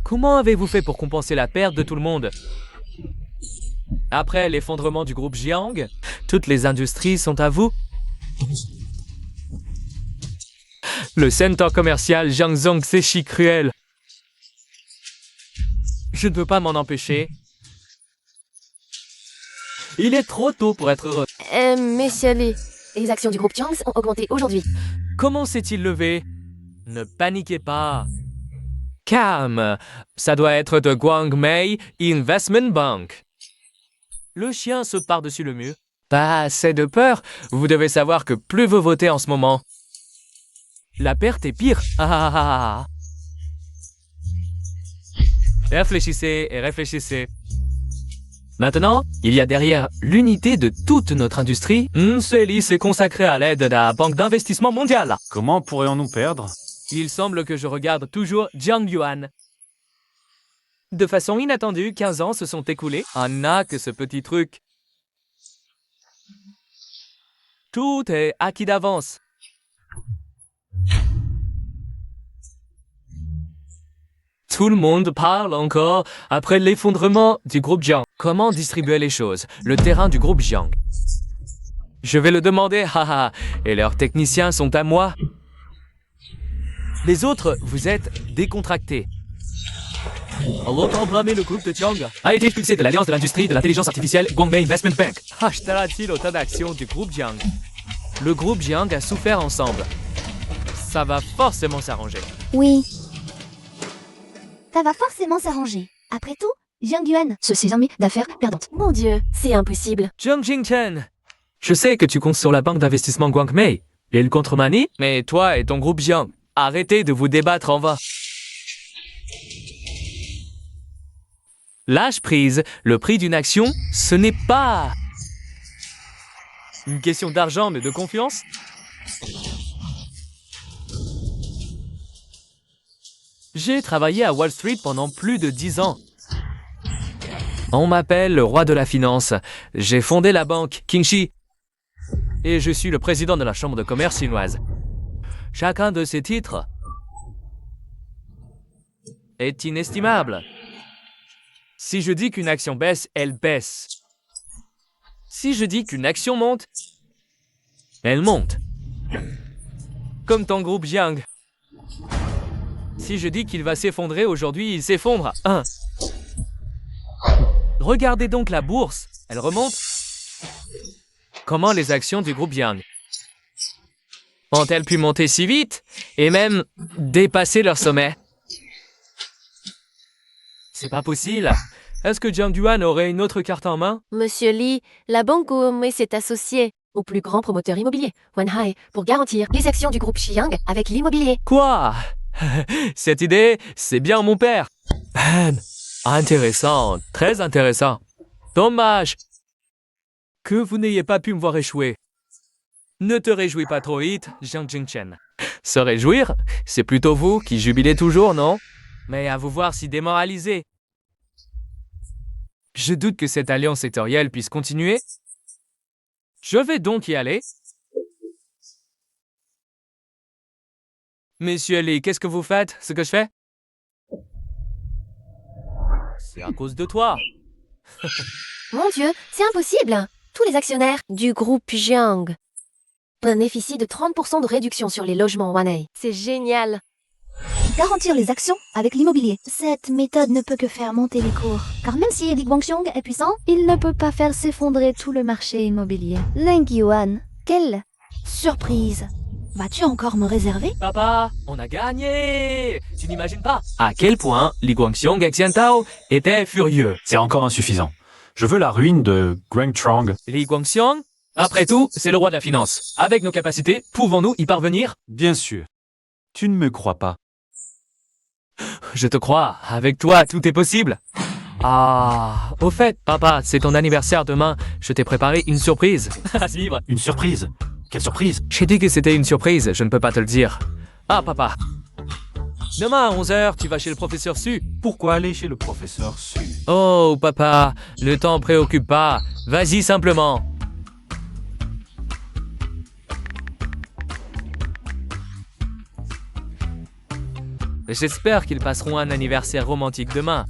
Comment avez-vous fait pour compenser la perte de tout le monde? Après l'effondrement du groupe Jiang, toutes les industries sont à vous. Le centre commercial Jiangzhong Xeshi cruel. Je ne peux pas m'en empêcher. Il est trop tôt pour être heureux. Messieurs Li, les actions du groupe Jiang ont augmenté aujourd'hui. Comment s'est-il levé? Ne paniquez pas. Calme. Ça doit être de Guangmei Investment Bank. Le chien saute par-dessus le mur. Pas assez de peur. Vous devez savoir que plus vous votez en ce moment, la perte est pire. Réfléchissez et réfléchissez. Maintenant, il y a derrière l'unité de toute notre industrie. Celle-ci s'est consacrée à l'aide de la Banque d'investissement mondiale. Comment pourrions-nous perdre? Il semble que je regarde toujours Jiang Yuan. De façon inattendue, 15 ans se sont écoulés. Ah, que ce petit truc. Tout est acquis d'avance. Tout le monde parle encore après l'effondrement du groupe Jiang. Comment distribuer les choses? Le terrain du groupe Jiang. Je vais le demander, haha, et leurs techniciens sont à moi. Les autres, vous êtes décontractés. Longtemps blâmé, le groupe de Jiang a été expulsé de l'Alliance de l'industrie de l'intelligence artificielle Guangmei Investment Bank. Achètera-t-il autant d'actions du groupe Jiang? Le groupe Jiang a souffert ensemble. Ça va forcément s'arranger. Oui. Ça va forcément s'arranger. Après tout, Jiang Yuan, ceci armée d'affaires perdantes. Mon Dieu, c'est impossible. Jiang Jingchen, je sais que tu comptes sur la banque d'investissement Guangmei et le contre-manie, mais toi et ton groupe Jiang, arrêtez de vous débattre en vain. Lâche prise, le prix d'une action, ce n'est pas une question d'argent mais de confiance. J'ai travaillé à Wall Street pendant plus de 10 ans. On m'appelle le roi de la finance. J'ai fondé la banque Qingxi. Et je suis le président de la chambre de commerce chinoise. Chacun de ces titres est inestimable. Si je dis qu'une action baisse, elle baisse. Si je dis qu'une action monte, elle monte. Comme ton groupe Jiang. Si je dis qu'il va s'effondrer aujourd'hui, il s'effondre. Regardez donc la bourse, elle remonte. Comment les actions du groupe Jiang ont-elles pu monter si vite et même dépasser leur sommet? C'est pas possible. Est-ce que Jiang Yuan aurait une autre carte en main? Monsieur Li, la banque Guangmei s'est associée. au plus grand promoteur immobilier, Wanhai, pour garantir les actions du groupe Xiang avec l'immobilier. Quoi? Cette idée, c'est bien mon père. Intéressant, très intéressant. Dommage que vous n'ayez pas pu me voir échouer. Ne te réjouis pas trop vite, Jiang Jingchen. Se réjouir, c'est plutôt vous qui jubilez toujours, non? Mais à vous voir si démoralisé. Je doute que cette alliance sectorielle puisse continuer. Je vais donc y aller. Monsieur Lee, qu'est-ce que vous faites, ce que je fais? C'est à cause de toi. Mon Dieu, c'est impossible. Tous les actionnaires du groupe Jiang bénéficient de 30% de réduction sur les logements Wanhai. C'est génial. Garantir les actions avec l'immobilier. Cette méthode ne peut que faire monter les cours. Car même si Li Guangxiong est puissant, il ne peut pas faire s'effondrer tout le marché immobilier. Leng Yuan, quelle surprise! Vas-tu encore me réserver? Papa, on a gagné! Tu n'imagines pas à quel point Li Guangxiong et Xian Tao étaient furieux. C'est encore insuffisant. Je veux la ruine de Guang Trong. Li Guangxiong, après tout, c'est le roi de la finance. Avec nos capacités, pouvons-nous y parvenir? Bien sûr. Tu ne me crois pas. Je te crois, avec toi, tout est possible. Ah, au fait, papa, c'est ton anniversaire demain. Je t'ai préparé une surprise. À suivre. Une surprise. Quelle surprise? J'ai dit que c'était une surprise, je ne peux pas te le dire. Ah, papa. Demain à 11h, tu vas chez le professeur Su. Pourquoi aller chez le professeur Su? Oh, papa, le temps préoccupe pas. Vas-y simplement. J'espère qu'ils passeront un anniversaire romantique demain.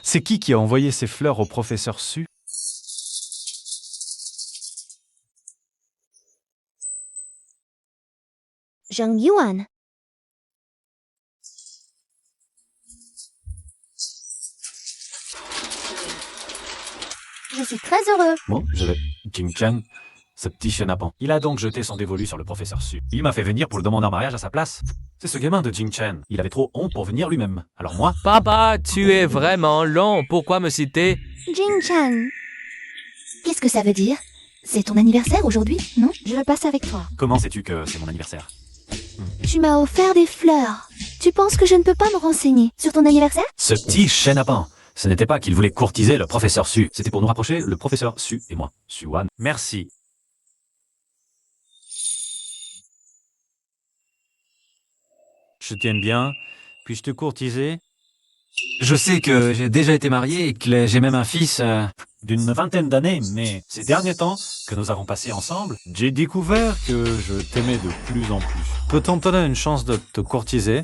C'est qui a envoyé ces fleurs au professeur Su? Zhang Yuan. Je suis très heureux. Bon, je vais. Jing Chen, ce petit chenapan. Il a donc jeté son dévolu sur le professeur Su. Il m'a fait venir pour le demander en mariage à sa place. C'est ce gamin de Jing Chen. Il avait trop honte pour venir lui-même. Alors moi, Papa, tu es vraiment long. Pourquoi me citer? Jing Chan. Qu'est-ce que ça veut dire? C'est ton anniversaire aujourd'hui, non? Je le passe avec toi. comment sais-tu que c'est mon anniversaire? Tu m'as offert des fleurs. Tu penses que je ne peux pas me renseigner sur ton anniversaire? Ce petit chenapan. Ce n'était pas qu'il voulait courtiser le professeur Su. C'était pour nous rapprocher, le professeur Su et moi. Su-Wan. Merci. Je t'aime bien. Puis-je te courtiser? Je sais que j'ai déjà été marié et que j'ai même un fils d'une vingtaine d'années, mais ces derniers temps que nous avons passés ensemble, J'ai découvert que je t'aimais de plus en plus. Peut-on te donner une chance de te courtiser?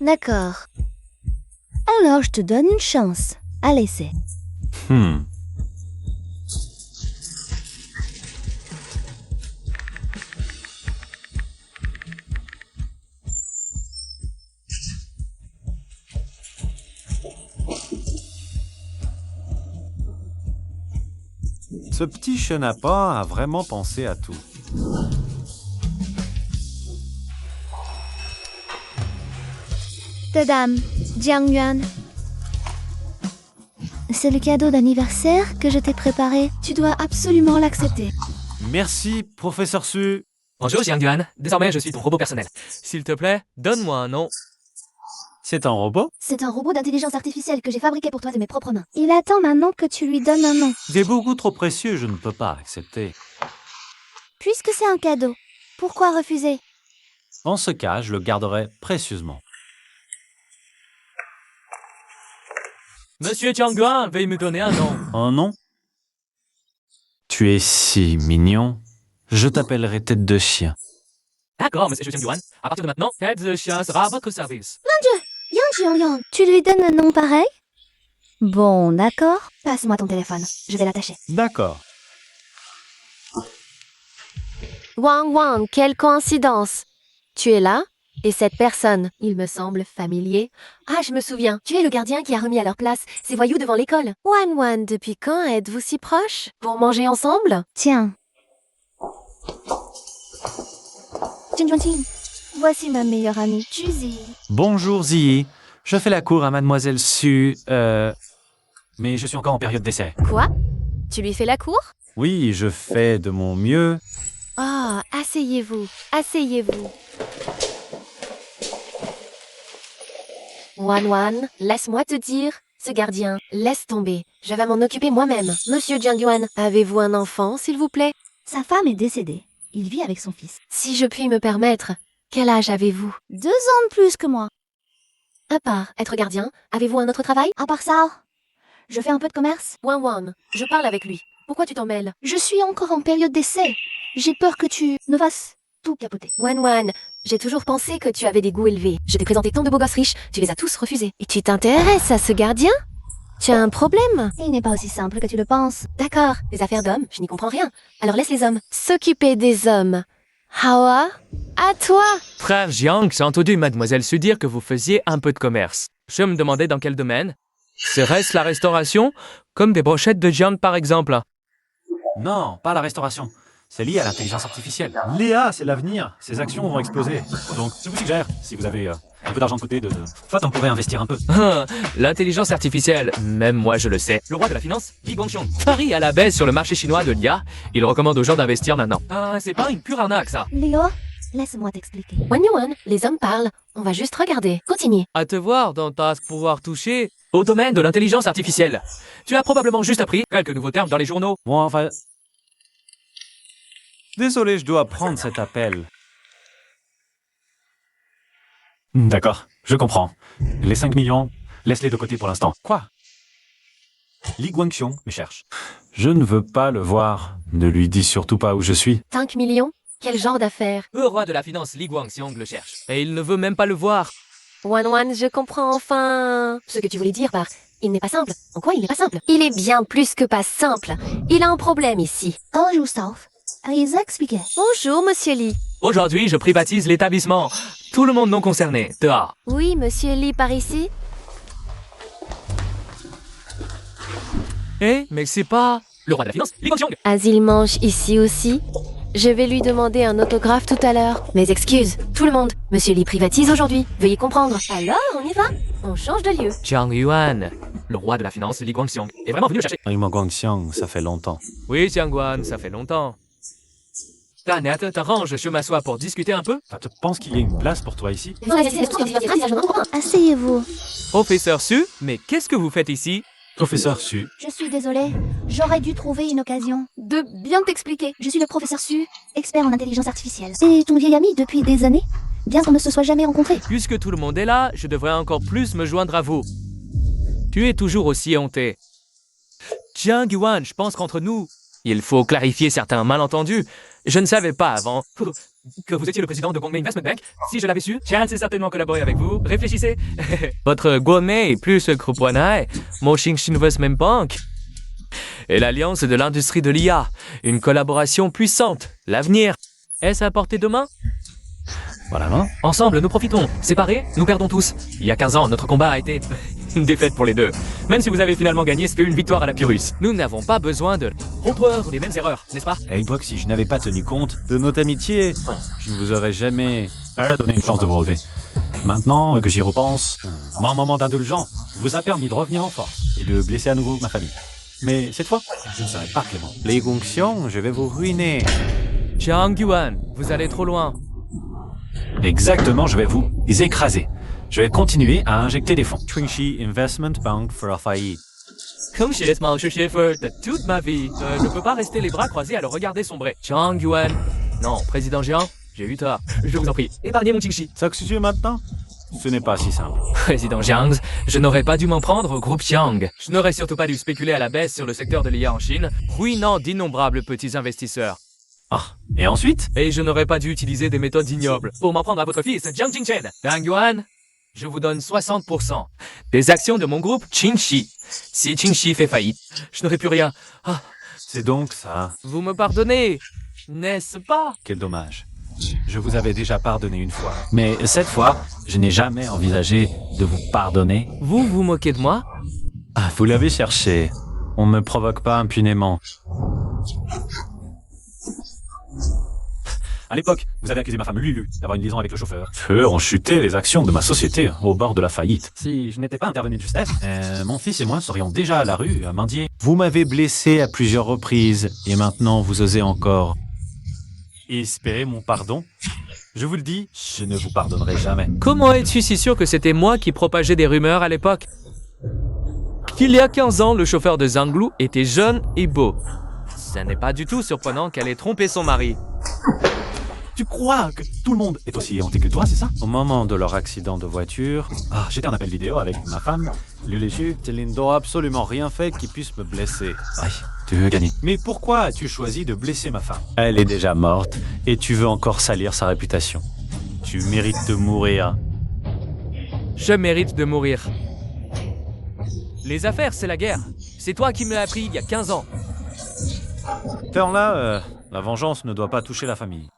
D'accord. Alors je te donne une chance. Allez, c'est. Ce petit chenapan a vraiment pensé à tout. Tadam, Jiang Yuan. C'est le cadeau d'anniversaire que je t'ai préparé. Tu dois absolument l'accepter. Merci, professeur Su. Bonjour, Jiang Yuan. Désormais, je suis ton robot personnel. S'il te plaît, donne-moi un nom. C'est un robot? C'est un robot d'intelligence artificielle que j'ai fabriqué pour toi de mes propres mains. Il attend maintenant que tu lui donnes un nom. C'est beaucoup trop précieux, je ne peux pas accepter. Puisque c'est un cadeau, pourquoi refuser? En ce cas, je le garderai précieusement. Monsieur Jiang Yuan, veuillez me donner un nom. Un nom? Tu es si mignon. Je t'appellerai tête de chien. D'accord, monsieur Jiang Yuan. À partir de maintenant, tête de chien sera à votre service. Yang Jiang, tu lui donnes un nom pareil? Bon, d'accord. Passe-moi ton téléphone, je vais l'attacher. D'accord. Wang Wang, quelle coïncidence. Tu es là? Et cette personne, il me semble familier. Ah, je me souviens, tu es le gardien qui a remis à leur place ces voyous devant l'école. Wan, depuis quand êtes-vous si proches? Pour manger ensemble? Tiens. Jinjuanqing, voici ma meilleure amie, Juzi. Bonjour Ziyi. Je fais la cour à Mademoiselle Su. Mais je suis encore en période d'essai. Quoi? Tu lui fais la cour? Oui, je fais de mon mieux. Ah, asseyez-vous, asseyez-vous. Wan, laisse-moi te dire, ce gardien, laisse tomber. Je vais m'en occuper moi-même. Monsieur Jiang Yuan, avez-vous un enfant, s'il vous plaît? Sa femme est décédée. Il vit avec son fils. Si je puis me permettre, quel âge avez-vous? 2 ans de plus que moi. À part être gardien, avez-vous un autre travail? À part ça, je fais un peu de commerce. Wan, je parle avec lui. Pourquoi tu t'en mêles? Je suis encore en période d'essai. J'ai peur que tu ne fasses tout capoter. Wan, j'ai toujours pensé que tu avais des goûts élevés. Je t'ai présenté tant de beaux gosses riches, tu les as tous refusés. Et tu t'intéresses à ce gardien? Tu as un problème? Il n'est pas aussi simple que tu le penses. D'accord, les affaires d'hommes, je n'y comprends rien. Alors laisse les hommes s'occuper des hommes. Hawa, à toi! Frère Jiang, j'ai entendu Mademoiselle Su dire que vous faisiez un peu de commerce. Je me demandais dans quel domaine. Serait-ce la restauration? Comme des brochettes de Jiang par exemple. Non, pas la restauration. C'est lié à l'intelligence artificielle. Léa, c'est l'avenir. Ces actions vont exploser. Donc, je vous suggère, si vous avez un peu d'argent de côté, soit on pourrait investir un peu. L'intelligence artificielle, même moi je le sais. Le roi de la finance, Li Guangxiong, parie à la baisse sur le marché chinois de l'IA. Il recommande aux gens d'investir maintenant. Ah, c'est pas une pure arnaque ça. Léo, laisse-moi t'expliquer. Wan, les hommes parlent. On va juste regarder. Continue. À te voir dans ta pouvoir toucher au domaine de l'intelligence artificielle. Tu as probablement juste appris quelques nouveaux termes dans les journaux. Bon, enfin... Désolé, je dois prendre cet appel. D'accord, je comprends. Les 5 millions, laisse-les de côté pour l'instant. Quoi? Li Guangxiong me cherche. Je ne veux pas le voir. Ne lui dis surtout pas où je suis. 5 millions? Quel genre d'affaires? Le roi de la finance, Li Guangxiong, le cherche. Et il ne veut même pas le voir. Wan, je comprends enfin ce que tu voulais dire par « il n'est pas simple ». En quoi il n'est pas simple? Il est bien plus que pas simple. Il a un problème ici. Bonjour, South. Allez expliquer. Bonjour, monsieur Li. Aujourd'hui, je privatise l'établissement. Tout le monde non concerné, dehors. Oui, monsieur Li, par ici? Mais c'est pas le roi de la finance, Li Guangxiong. Asile mange ici aussi? Je vais lui demander un autographe tout à l'heure. Mes excuses, tout le monde. Monsieur Li privatise aujourd'hui. Veuillez comprendre. Alors, on y va? On change de lieu. Jiang Yuan, le roi de la finance, Li Guangxiong, est vraiment venu le chercher. Li Guangxiong, ça fait longtemps. Oui, Jiang Yuan, ça fait longtemps. Tanette, t'arranges, je m'assois pour discuter un peu? Tu penses qu'il y a une place pour toi ici? Asseyez-vous. Professeur Su, mais qu'est-ce que vous faites ici? Professeur Su. Je suis désolée. J'aurais dû trouver une occasion de bien t'expliquer. Je suis le professeur Su, expert en intelligence artificielle. C'est ton vieil ami depuis des années, bien qu'on ne se soit jamais rencontrés. Puisque tout le monde est là, je devrais encore plus me joindre à vous. Tu es toujours aussi honté. Jiang Yuan, je pense qu'entre nous, il faut clarifier certains malentendus. Je ne savais pas avant que vous étiez le président de Gongmei Investment Bank. Si je l'avais su, j'ai certainement collaboré avec vous. Réfléchissez. Votre Gongmei plus le groupe Wanai, Moxing Investment Bank et l'alliance de l'industrie de l'IA. Une collaboration puissante. L'avenir. Est-ce à portée de main? Voilà, non? Ensemble, nous profitons. Séparés, nous perdons tous. Il y a 15 ans, notre combat a été une défaite pour les deux. Même si vous avez finalement gagné, c'était une victoire à la Pyrrhus. Nous n'avons pas besoin de reproduire les mêmes erreurs, n'est-ce pas? À l'époque, si je n'avais pas tenu compte de notre amitié, je ne vous aurais jamais... donné une chance de vous relever. Maintenant que j'y repense, mon moment d'indulgence vous a permis de revenir en force et de blesser à nouveau ma famille. Mais cette fois, je ne serai pas clément. Li Guangxiong, je vais vous ruiner. Jiang Yuan, vous allez trop loin. Exactement, je vais vous écraser. Je vais continuer à injecter des fonds. Trinchi Investment Bank fera faillite. Comme chez les Schäfer de toute ma vie, je ne peux pas rester les bras croisés à le regarder sombrer. Jiang Yuan. Non, président Jiang, j'ai eu tort. Je vous en prie, épargnez mon Qingxi. Ça que tu es maintenant? Ce n'est pas si simple. Président Jiang, je n'aurais pas dû m'en prendre au groupe Jiang. Je n'aurais surtout pas dû spéculer à la baisse sur le secteur de l'IA en Chine, ruinant d'innombrables petits investisseurs. Ah, et ensuite? Et je n'aurais pas dû utiliser des méthodes ignobles pour m'en prendre à votre fils, Jiang Qingchen. Jiang Yuan, je vous donne 60% des actions de mon groupe Qingxi. Si Qingxi fait faillite, je n'aurai plus rien. Ah, C'est donc ça. vous me pardonnez, n'est-ce pas? Quel dommage. Je vous avais déjà pardonné une fois. Mais cette fois, je n'ai jamais envisagé de vous pardonner. Vous vous moquez de moi? Ah, vous l'avez cherché. On ne me provoque pas impunément. À l'époque, vous avez accusé ma femme Lulu d'avoir une liaison avec le chauffeur. Feu ont chuté les actions de ma société au bord de la faillite. Si je n'étais pas intervenu de justesse, mon fils et moi serions déjà à la rue à mendier. Vous m'avez blessé à plusieurs reprises et maintenant vous osez encore. Espérez mon pardon. Je vous le dis, je ne vous pardonnerai jamais. Comment es-tu si sûr que c'était moi qui propageais des rumeurs à l'époque? Qu'il y a 15 ans, le chauffeur de Zanglou était jeune et beau. Ce n'est pas du tout surprenant qu'elle ait trompé son mari. Tu crois que tout le monde est aussi hanté que toi, c'est ça? Au moment de leur accident de voiture, J'étais en appel vidéo avec ma femme, Lulu. Céline n'aura absolument rien fait qui puisse me blesser. Ouais, tu veux gagner. Mais pourquoi as-tu choisi de blesser ma femme? Elle est déjà morte et tu veux encore salir sa réputation. Tu mérites de mourir. Je mérite de mourir. Les affaires, c'est la guerre. C'est toi qui me l'as appris il y a 15 ans. Là, la vengeance ne doit pas toucher la famille.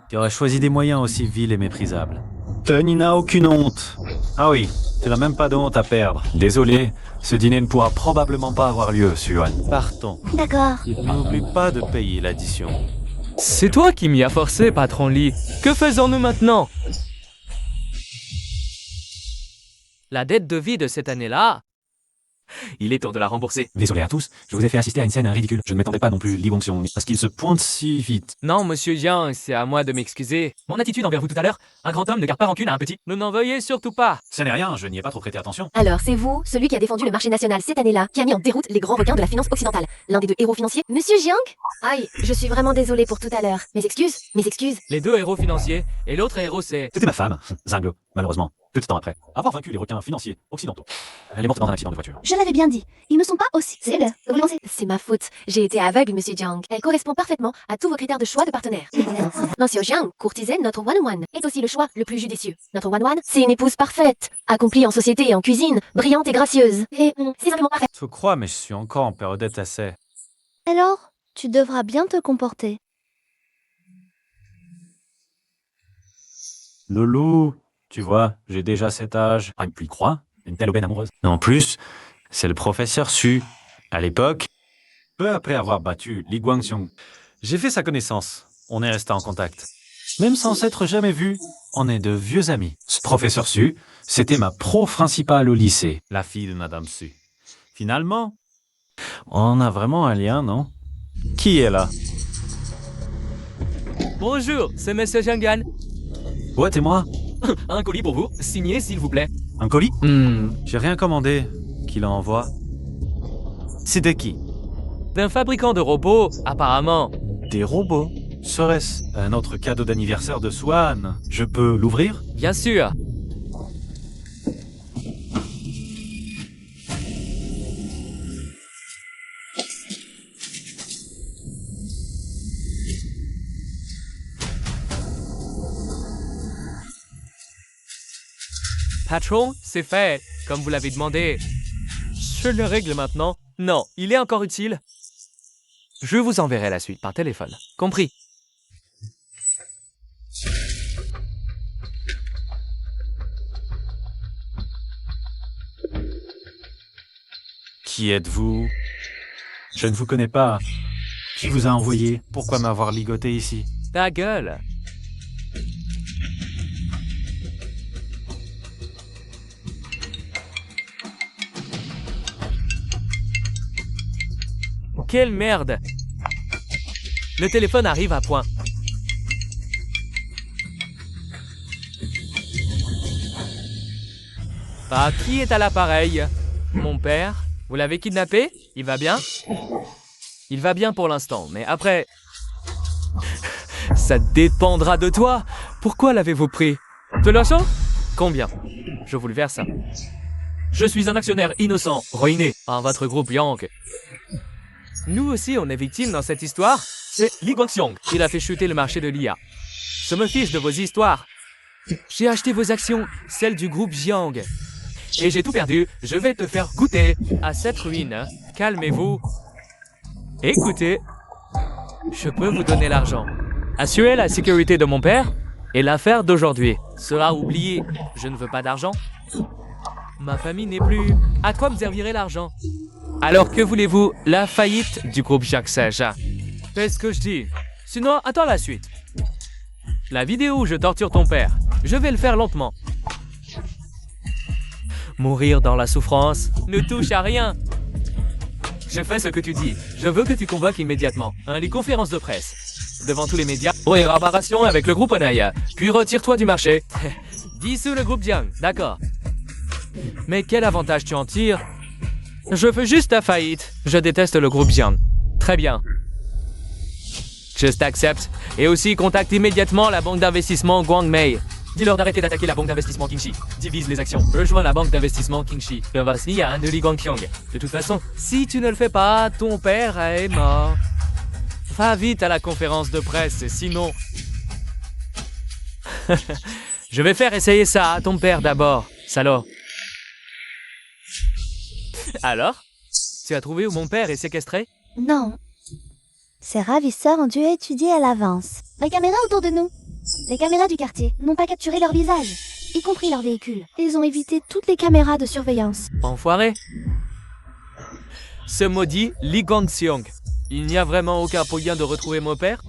Tu aurais choisi des moyens aussi vils et méprisables. Tony n'a aucune honte. Ah oui, tu n'as même pas de honte à perdre. Désolé, ce dîner ne pourra probablement pas avoir lieu, Suan. Partons. D'accord. N'oublie pas de payer l'addition. C'est toi qui m'y as forcé, patron Lee. Que faisons-nous maintenant? La dette de vie de cette année-là, il est temps de la rembourser. Désolé à tous, je vous ai fait assister à une scène ridicule. Je ne m'attendais pas non plus, Li Gongxiong, parce qu'il se pointe si vite. Non, monsieur Jiang, c'est à moi de m'excuser. Mon attitude envers vous tout à l'heure, un grand homme ne garde pas rancune à un petit. Ne n'en veuillez surtout pas. Ce n'est rien, je n'y ai pas trop prêté attention. Alors, c'est vous, celui qui a défendu le marché national cette année-là, qui a mis en déroute les grands requins de la finance occidentale. L'un des deux héros financiers, Monsieur Jiang? Aïe, je suis vraiment désolée pour tout à l'heure. Mes excuses, mes excuses. Les deux héros financiers, et l'autre héros c'est... C'était ma femme, Zinglo, malheureusement, peu de temps après. Avoir vaincu les requins financiers occidentaux. Elle est morte dans un accident de voiture. Je l'avais bien dit. Ils ne sont pas aussi cibles. Vous lancez. C'est ma faute. J'ai été aveugle, Monsieur Jiang. Elle correspond parfaitement à tous vos critères de choix de partenaire. Monsieur Jiang, courtisane, notre one-one, est aussi le choix le plus judicieux. Notre one-one, c'est une épouse parfaite, accomplie en société et en cuisine, brillante et gracieuse. Et c'est simplement parfait. Je crois, mais je suis encore en période d'essai. Alors, tu devras bien te comporter. Loulou, tu vois, j'ai déjà cet âge. Ah, puis crois, une telle aubaine amoureuse. En plus, c'est le professeur Su. À l'époque, Peu après avoir battu Li Guangxiong, j'ai fait sa connaissance. On est resté en contact. Même sans s'être jamais vus, on est de vieux amis. ce professeur Su, c'était ma prof principale au lycée. La fille de Madame Su. Finalement, on a vraiment un lien, non? Qui est là? Bonjour, c'est Monsieur Jiang. Ouais, et moi? Un colis pour vous, signé s'il vous plaît. Un colis? J'ai rien commandé. Qui l'envoie? C'est de qui? D'un fabricant de robots, apparemment. Des robots. Serait-ce un autre cadeau d'anniversaire de Swan? Je peux l'ouvrir? Bien sûr. Patron, c'est fait, comme vous l'avez demandé. Je le règle maintenant. Non, il est encore utile. Je vous enverrai la suite par téléphone. Compris. Qui êtes-vous? Je ne vous connais pas. Qui vous a envoyé? Pourquoi m'avoir ligoté ici? Ta gueule. Quelle merde! Le téléphone arrive à point. Ah, qui est à l'appareil? Mon père? Vous l'avez kidnappé? Il va bien? Il va bien pour l'instant, mais après... Ça dépendra de toi. Pourquoi l'avez-vous pris? De l'argent? Combien? Je vous le verse. Je suis un actionnaire innocent, ruiné par votre groupe Yang. Nous aussi, on est victimes dans cette histoire. C'est Li Guangxiong. Il a fait chuter le marché de l'IA. Je me fiche de vos histoires. J'ai acheté vos actions, celles du groupe Jiang. Et j'ai tout perdu. Je vais te faire goûter à cette ruine. Calmez-vous. Écoutez, je peux vous donner l'argent. Assurer la sécurité de mon père et l'affaire d'aujourd'hui sera oubliée. Je ne veux pas d'argent. Ma famille n'est plus. À quoi me servirait l'argent? Alors que voulez-vous? La faillite du groupe Jacques Serge. Fais ce que je dis. Sinon, attends la suite. La vidéo où je torture ton père, je vais le faire lentement. Mourir dans la souffrance ne touche à rien. Je fais ce que tu dis. Je veux que tu convoques immédiatement les conférences de presse. Devant tous les médias. Oui, réparation avec le groupe Onaya. Puis retire-toi du marché. Dissous le groupe Jiang, d'accord. Mais quel avantage tu en tires? Je fais juste ta faillite. Je déteste le groupe Jiang. Très bien. Je t'accepte. Et aussi, contacte immédiatement la banque d'investissement Guangmei. Dis-leur d'arrêter d'attaquer la banque d'investissement Qingxi. Divise les actions. Rejoins la banque d'investissement Qingxi. Voici à un de Li Guangqiang. De toute façon, si tu ne le fais pas, ton père est mort. Va vite à la conférence de presse, sinon... Je vais faire essayer ça à ton père d'abord, salaud. Alors? Tu as trouvé où mon père est séquestré? Non. Ces ravisseurs ont dû étudier à l'avance. Les caméras autour de nous. Les caméras du quartier n'ont pas capturé leur visage, y compris leur véhicule. Ils ont évité toutes les caméras de surveillance. Enfoiré. Ce maudit Li Guangxiang. Il n'y a vraiment aucun moyen de retrouver mon père?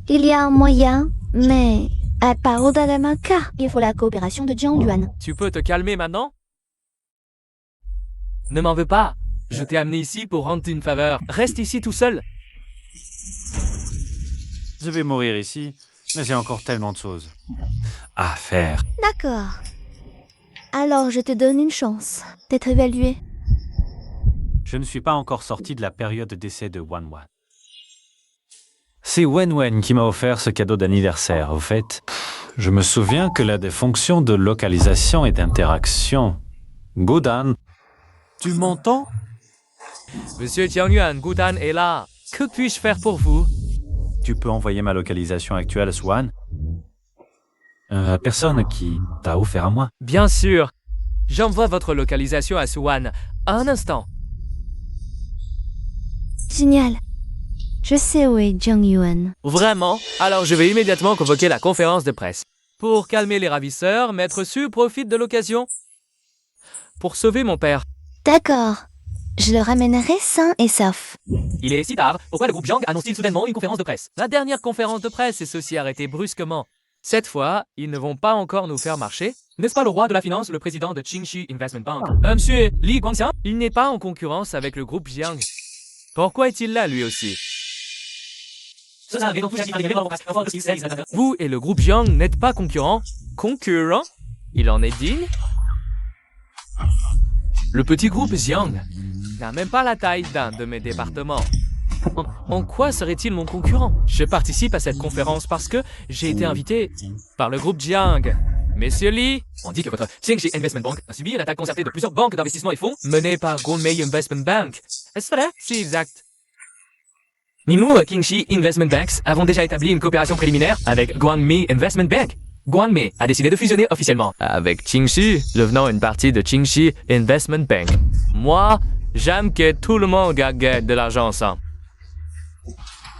Il y a un moyen, mais à part au-delà d'un cas, il faut la coopération de Jiang Yuan. Tu peux te calmer maintenant? Ne m'en veux pas. Je t'ai amené ici pour rendre une faveur. Reste ici tout seul. Je vais mourir ici, mais j'ai encore tellement de choses à faire. D'accord. Alors je te donne une chance d'être évalué. Je ne suis pas encore sorti de la période d'essai de Wan Wan. C'est Wen Wen qui m'a offert ce cadeau d'anniversaire. Au fait, je me souviens que l'un des fonctions de localisation et d'interaction. Godan, tu m'entends? Monsieur Jiangyuan, Gudan est là. Que puis-je faire pour vous? Tu peux envoyer ma localisation actuelle à Swan? Personne qui t'a offert à moi. Bien sûr. J'envoie votre localisation à Suwan. Un instant. Génial. Je sais où est Jiang Yuan. Vraiment? Alors je vais immédiatement convoquer la conférence de presse. Pour calmer les ravisseurs, Maître Su profite de l'occasion pour sauver mon père. D'accord. Je le ramènerai sain et sauf. Il est si tard. Pourquoi le groupe Jiang annonce-t-il soudainement une conférence de presse? La dernière conférence de presse est ceci arrêtée brusquement. Cette fois, ils ne vont pas encore nous faire marcher. N'est-ce pas le roi de la finance, le président de Qingxi Investment Bank? Monsieur Li Guangxiang? Il n'est pas en concurrence avec le groupe Jiang. Pourquoi est-il là, lui aussi? Vous et le groupe Jiang n'êtes pas concurrents? Concurrents? Il en est digne? Le petit groupe Jiang n'a même pas la taille d'un de mes départements. En quoi serait-il mon concurrent? Je participe à cette conférence parce que j'ai été invité par le groupe Jiang. Messieurs Li, on dit que votre Qingxi Investment Bank a subi une attaque concertée de plusieurs banques d'investissement et fonds menée par Guangmei Investment Bank. Est-ce vrai? C'est exact. Nous, Qingxi Investment Banks, avons déjà établi une coopération préliminaire avec Guangmei Investment Bank. Guangmei a décidé de fusionner officiellement avec Qingxi, devenant une partie de Qingxi Investment Bank. Moi, j'aime que tout le monde gagne de l'argent ensemble.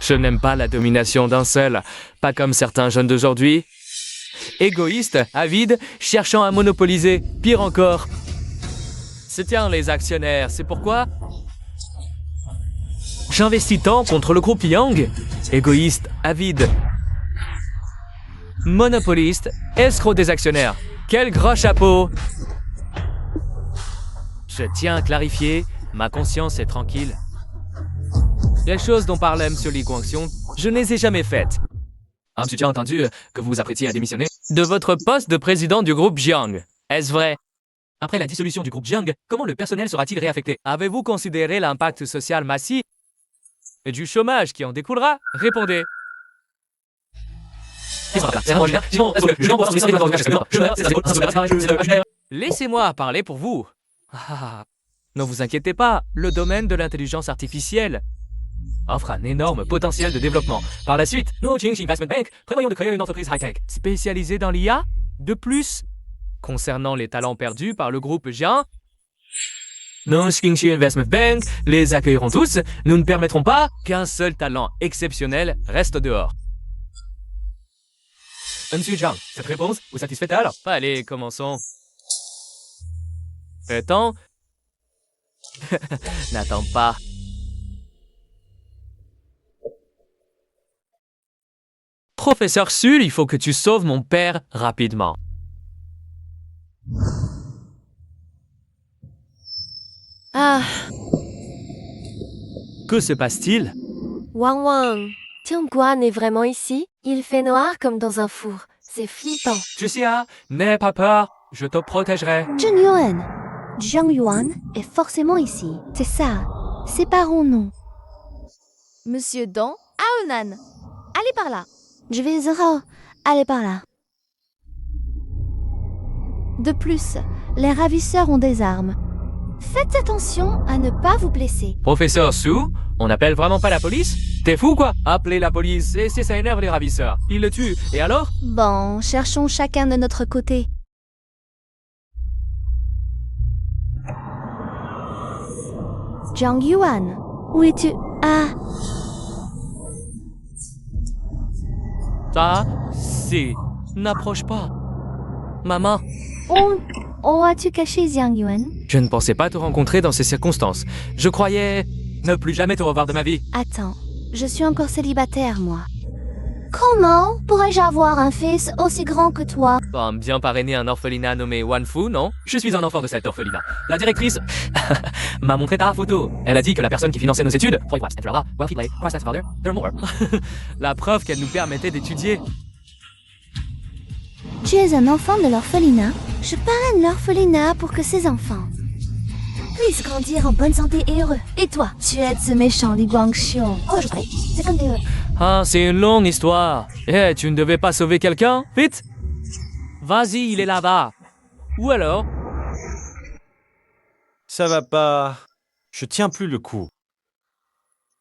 Je n'aime pas la domination d'un seul, pas comme certains jeunes d'aujourd'hui. Égoïstes, avides, cherchant à monopoliser, pire encore. C'était les actionnaires, c'est pourquoi j'investis tant contre le groupe Yang. Égoïste, avide, monopoliste, escroc des actionnaires. Quel gros chapeau! Je tiens à clarifier, ma conscience est tranquille. Les choses dont parlait M. Li Guangxiang, je ne les ai jamais faites. Monsieur, tu as entendu que vous vous apprêtiez à démissionner de votre poste de président du groupe Jiang. Est-ce vrai? Après la dissolution du groupe Jiang, comment le personnel sera-t-il réaffecté? Avez-vous considéré l'impact social massif et du chômage qui en découlera? Répondez. Laissez-moi parler pour vous. Ne vous inquiétez pas, le domaine de l'intelligence artificielle offre un énorme potentiel de développement. Par la suite, nous, Qingxi Investment Bank, prévoyons de créer une entreprise high-tech spécialisée dans l'IA. De plus, concernant les talents perdus par le groupe Jiang, nous, Qingxi Investment Bank, les accueillerons tous. Nous ne permettrons pas qu'un seul talent exceptionnel reste dehors. Monsieur Zhang, cette réponse vous satisfait-elle? Allez, commençons. Attends. N'attends pas. Professeur Sul, il faut que tu sauves mon père rapidement. Ah, Que se passe-t-il? Wang Wang. Tianguan est vraiment ici? Il fait noir comme dans un four. C'est flippant. Jusia, n'aie pas peur, je te protégerai. Zheng Yuan. Jiang Yuan est forcément ici. C'est ça. Séparons-nous. Monsieur Dong, Aonan. Allez par là. Je vais Zhao. Allez par là. De plus, les ravisseurs ont des armes. Faites attention à ne pas vous blesser. Professeur Su, on n'appelle vraiment pas la police? T'es fou quoi? Appelez la police, et si ça énerve les ravisseurs. Ils le tuent, et alors? Bon, cherchons chacun de notre côté. Jiang Yuan, où es-tu? Ah, Ça, si, n'approche pas. Maman, où as-tu caché Jiang Yuan? je ne pensais pas te rencontrer dans ces circonstances. Je croyais ne plus jamais te revoir de ma vie. Attends, je suis encore célibataire, moi. Comment pourrais-je avoir un fils aussi grand que toi? Bon, bien parrainer un orphelinat nommé Wanfu, non? Je suis un enfant de cet orphelinat. La directrice m'a montré ta photo. Elle a dit que la personne qui finançait nos études, la preuve qu'elle nous permettait d'étudier. Tu es un enfant de l'orphelinat. Je parraine l'orphelinat pour que ses enfants puissent grandir en bonne santé et heureux. Et toi, tu es ce méchant Li Guangxiu. Oh, je croyais. C'est comme des... Ah, c'est une longue histoire. Eh, tu ne devais pas sauver quelqu'un? Vite! Vas-y, il est là-bas. Ou alors? Ça va pas. Je tiens plus le coup.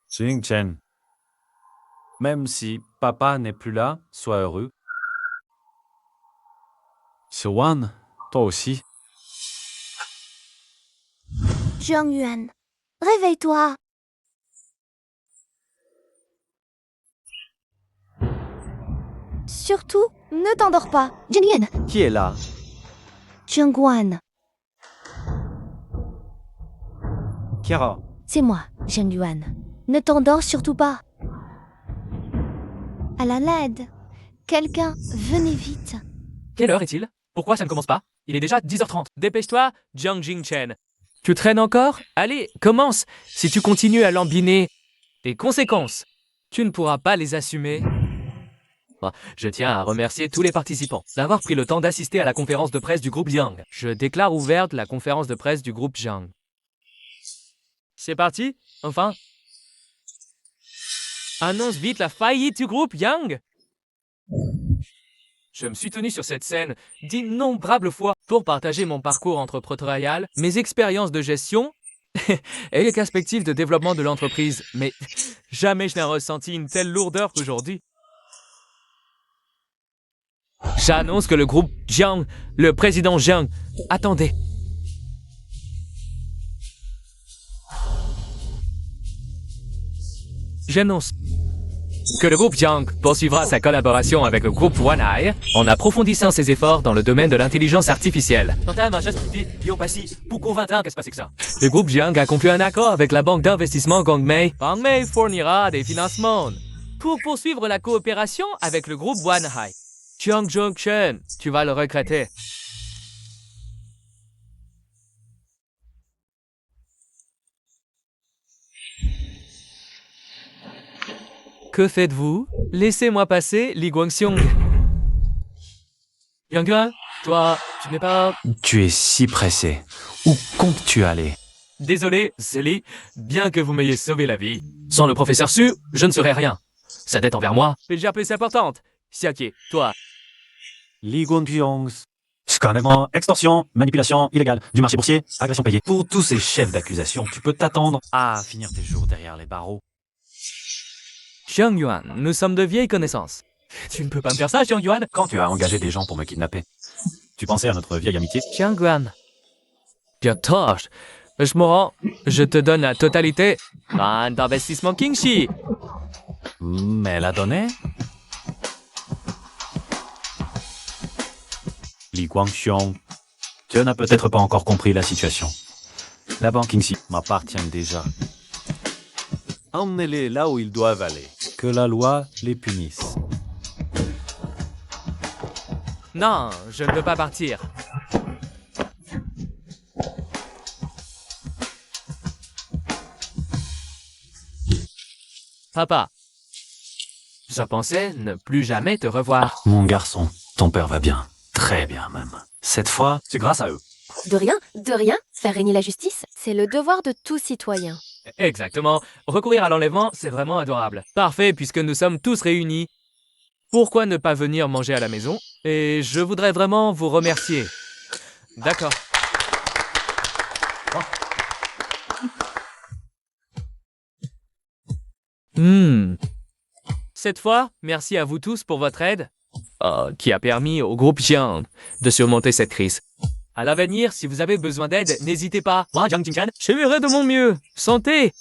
Xing Chen. Même si papa n'est plus là, sois heureux. Wan, toi aussi. Jiang Yuan, réveille-toi. Surtout, ne t'endors pas. Jiang Yuan, Qui est là? Jiang Guan, Kiara. c'est moi, Jiang Yuan. Ne t'endors surtout pas. À la l'aide. Quelqu'un, venez vite. Quelle heure est-il? Pourquoi ça ne commence pas? Il est déjà 10h30. Dépêche-toi, Jiang Jingchen. Tu traînes encore? Allez, commence. Si tu continues à lambiner, les conséquences, tu ne pourras pas les assumer. Bon, je tiens à remercier tous les participants d'avoir pris le temps d'assister à la conférence de presse du groupe Jiang. Je déclare ouverte la conférence de presse du groupe Jiang. C'est parti, enfin. Annonce vite la faillite du groupe Yang. Je me suis tenu sur cette scène d'innombrables fois pour partager mon parcours entrepreneurial, mes expériences de gestion et les perspectives de développement de l'entreprise. Mais jamais je n'ai ressenti une telle lourdeur qu'aujourd'hui. J'annonce que le groupe Jiang, le président Jiang, attendez. J'annonce que le groupe Jiang poursuivra sa collaboration avec le groupe Wanhai en approfondissant ses efforts dans le domaine de l'intelligence artificielle. Le groupe Jiang a conclu un accord avec la banque d'investissement Gongmei. Gongmei fournira des financements pour poursuivre la coopération avec le groupe Wanhai. Jiang Zhongchen, tu vas le regretter. Que faites-vous? Laissez-moi passer, Li Guangxiong. Yang, toi, tu n'es pas... Tu es si pressé. Où comptes-tu aller? Désolé, Célie, bien que vous m'ayez sauvé la vie. Sans le professeur Su, je ne serais rien. Sa dette envers moi est déjà plus importante. Siaké, toi. Li Guangxiong. Scannement, extorsion, manipulation illégale du marché boursier, agression payée. Pour tous ces chefs d'accusation, tu peux t'attendre à finir tes jours derrière les barreaux. Jiang Yuan, nous sommes de vieilles connaissances. Tu ne peux pas me faire ça, Jiang Yuan. Quand tu as engagé des gens pour me kidnapper, tu pensais à notre vieille amitié? Jiang Yuan. Bien torche. Je me rends. Je te donne la totalité. D'investissement Kingxi. Mais la donnée? Li Guangxiong, tu n'as peut-être pas encore compris la situation. La banque ici m'appartient déjà. Emmenez-les là où ils doivent aller. Que la loi les punisse. Non, je ne veux pas partir. Papa, je pensais ne plus jamais te revoir. Mon garçon, ton père va bien. Très bien même. Cette fois, c'est grâce à eux. De rien, faire régner la justice, c'est le devoir de tout citoyen. Exactement. Recourir à l'enlèvement, c'est vraiment adorable. Parfait, puisque nous sommes tous réunis. Pourquoi ne pas venir manger à la maison? Et je voudrais vraiment vous remercier. D'accord. Cette fois, merci à vous tous pour votre aide, qui a permis au groupe Jiang de surmonter cette crise. À l'avenir, si vous avez besoin d'aide, n'hésitez pas. Je verrai de mon mieux. Santé!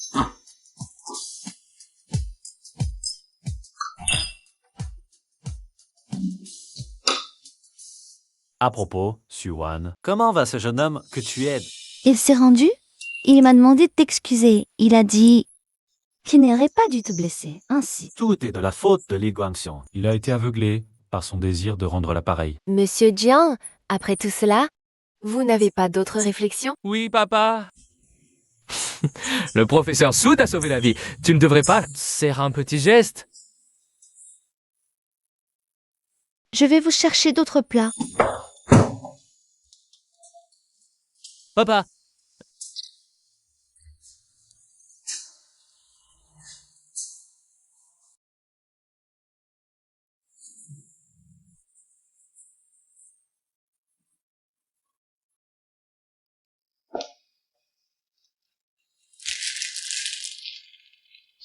À propos, Suwan, comment va ce jeune homme que tu aides? Il s'est rendu. Il m'a demandé de t'excuser. Il a dit qu'il n'aurait pas dû te blesser. Ainsi. Tout est de la faute de Li Guangxiong. Il a été aveuglé par son désir de rendre l'appareil. Monsieur Jiang, après tout cela, vous n'avez pas d'autres réflexions? Oui, papa. Le professeur Su t'a sauvé la vie. Tu ne devrais pas faire un petit geste. Je vais vous chercher d'autres plats. Papa.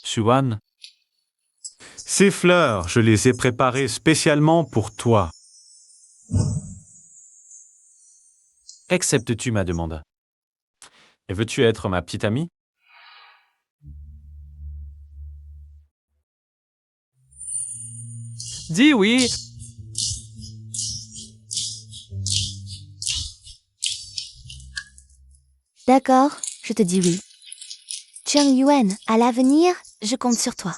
Suwan, ces fleurs, je les ai préparées spécialement pour toi. Acceptes-tu ma demande? Et veux-tu être ma petite amie? Dis oui. D'accord, je te dis oui. Jiang Yuan, à l'avenir, je compte sur toi.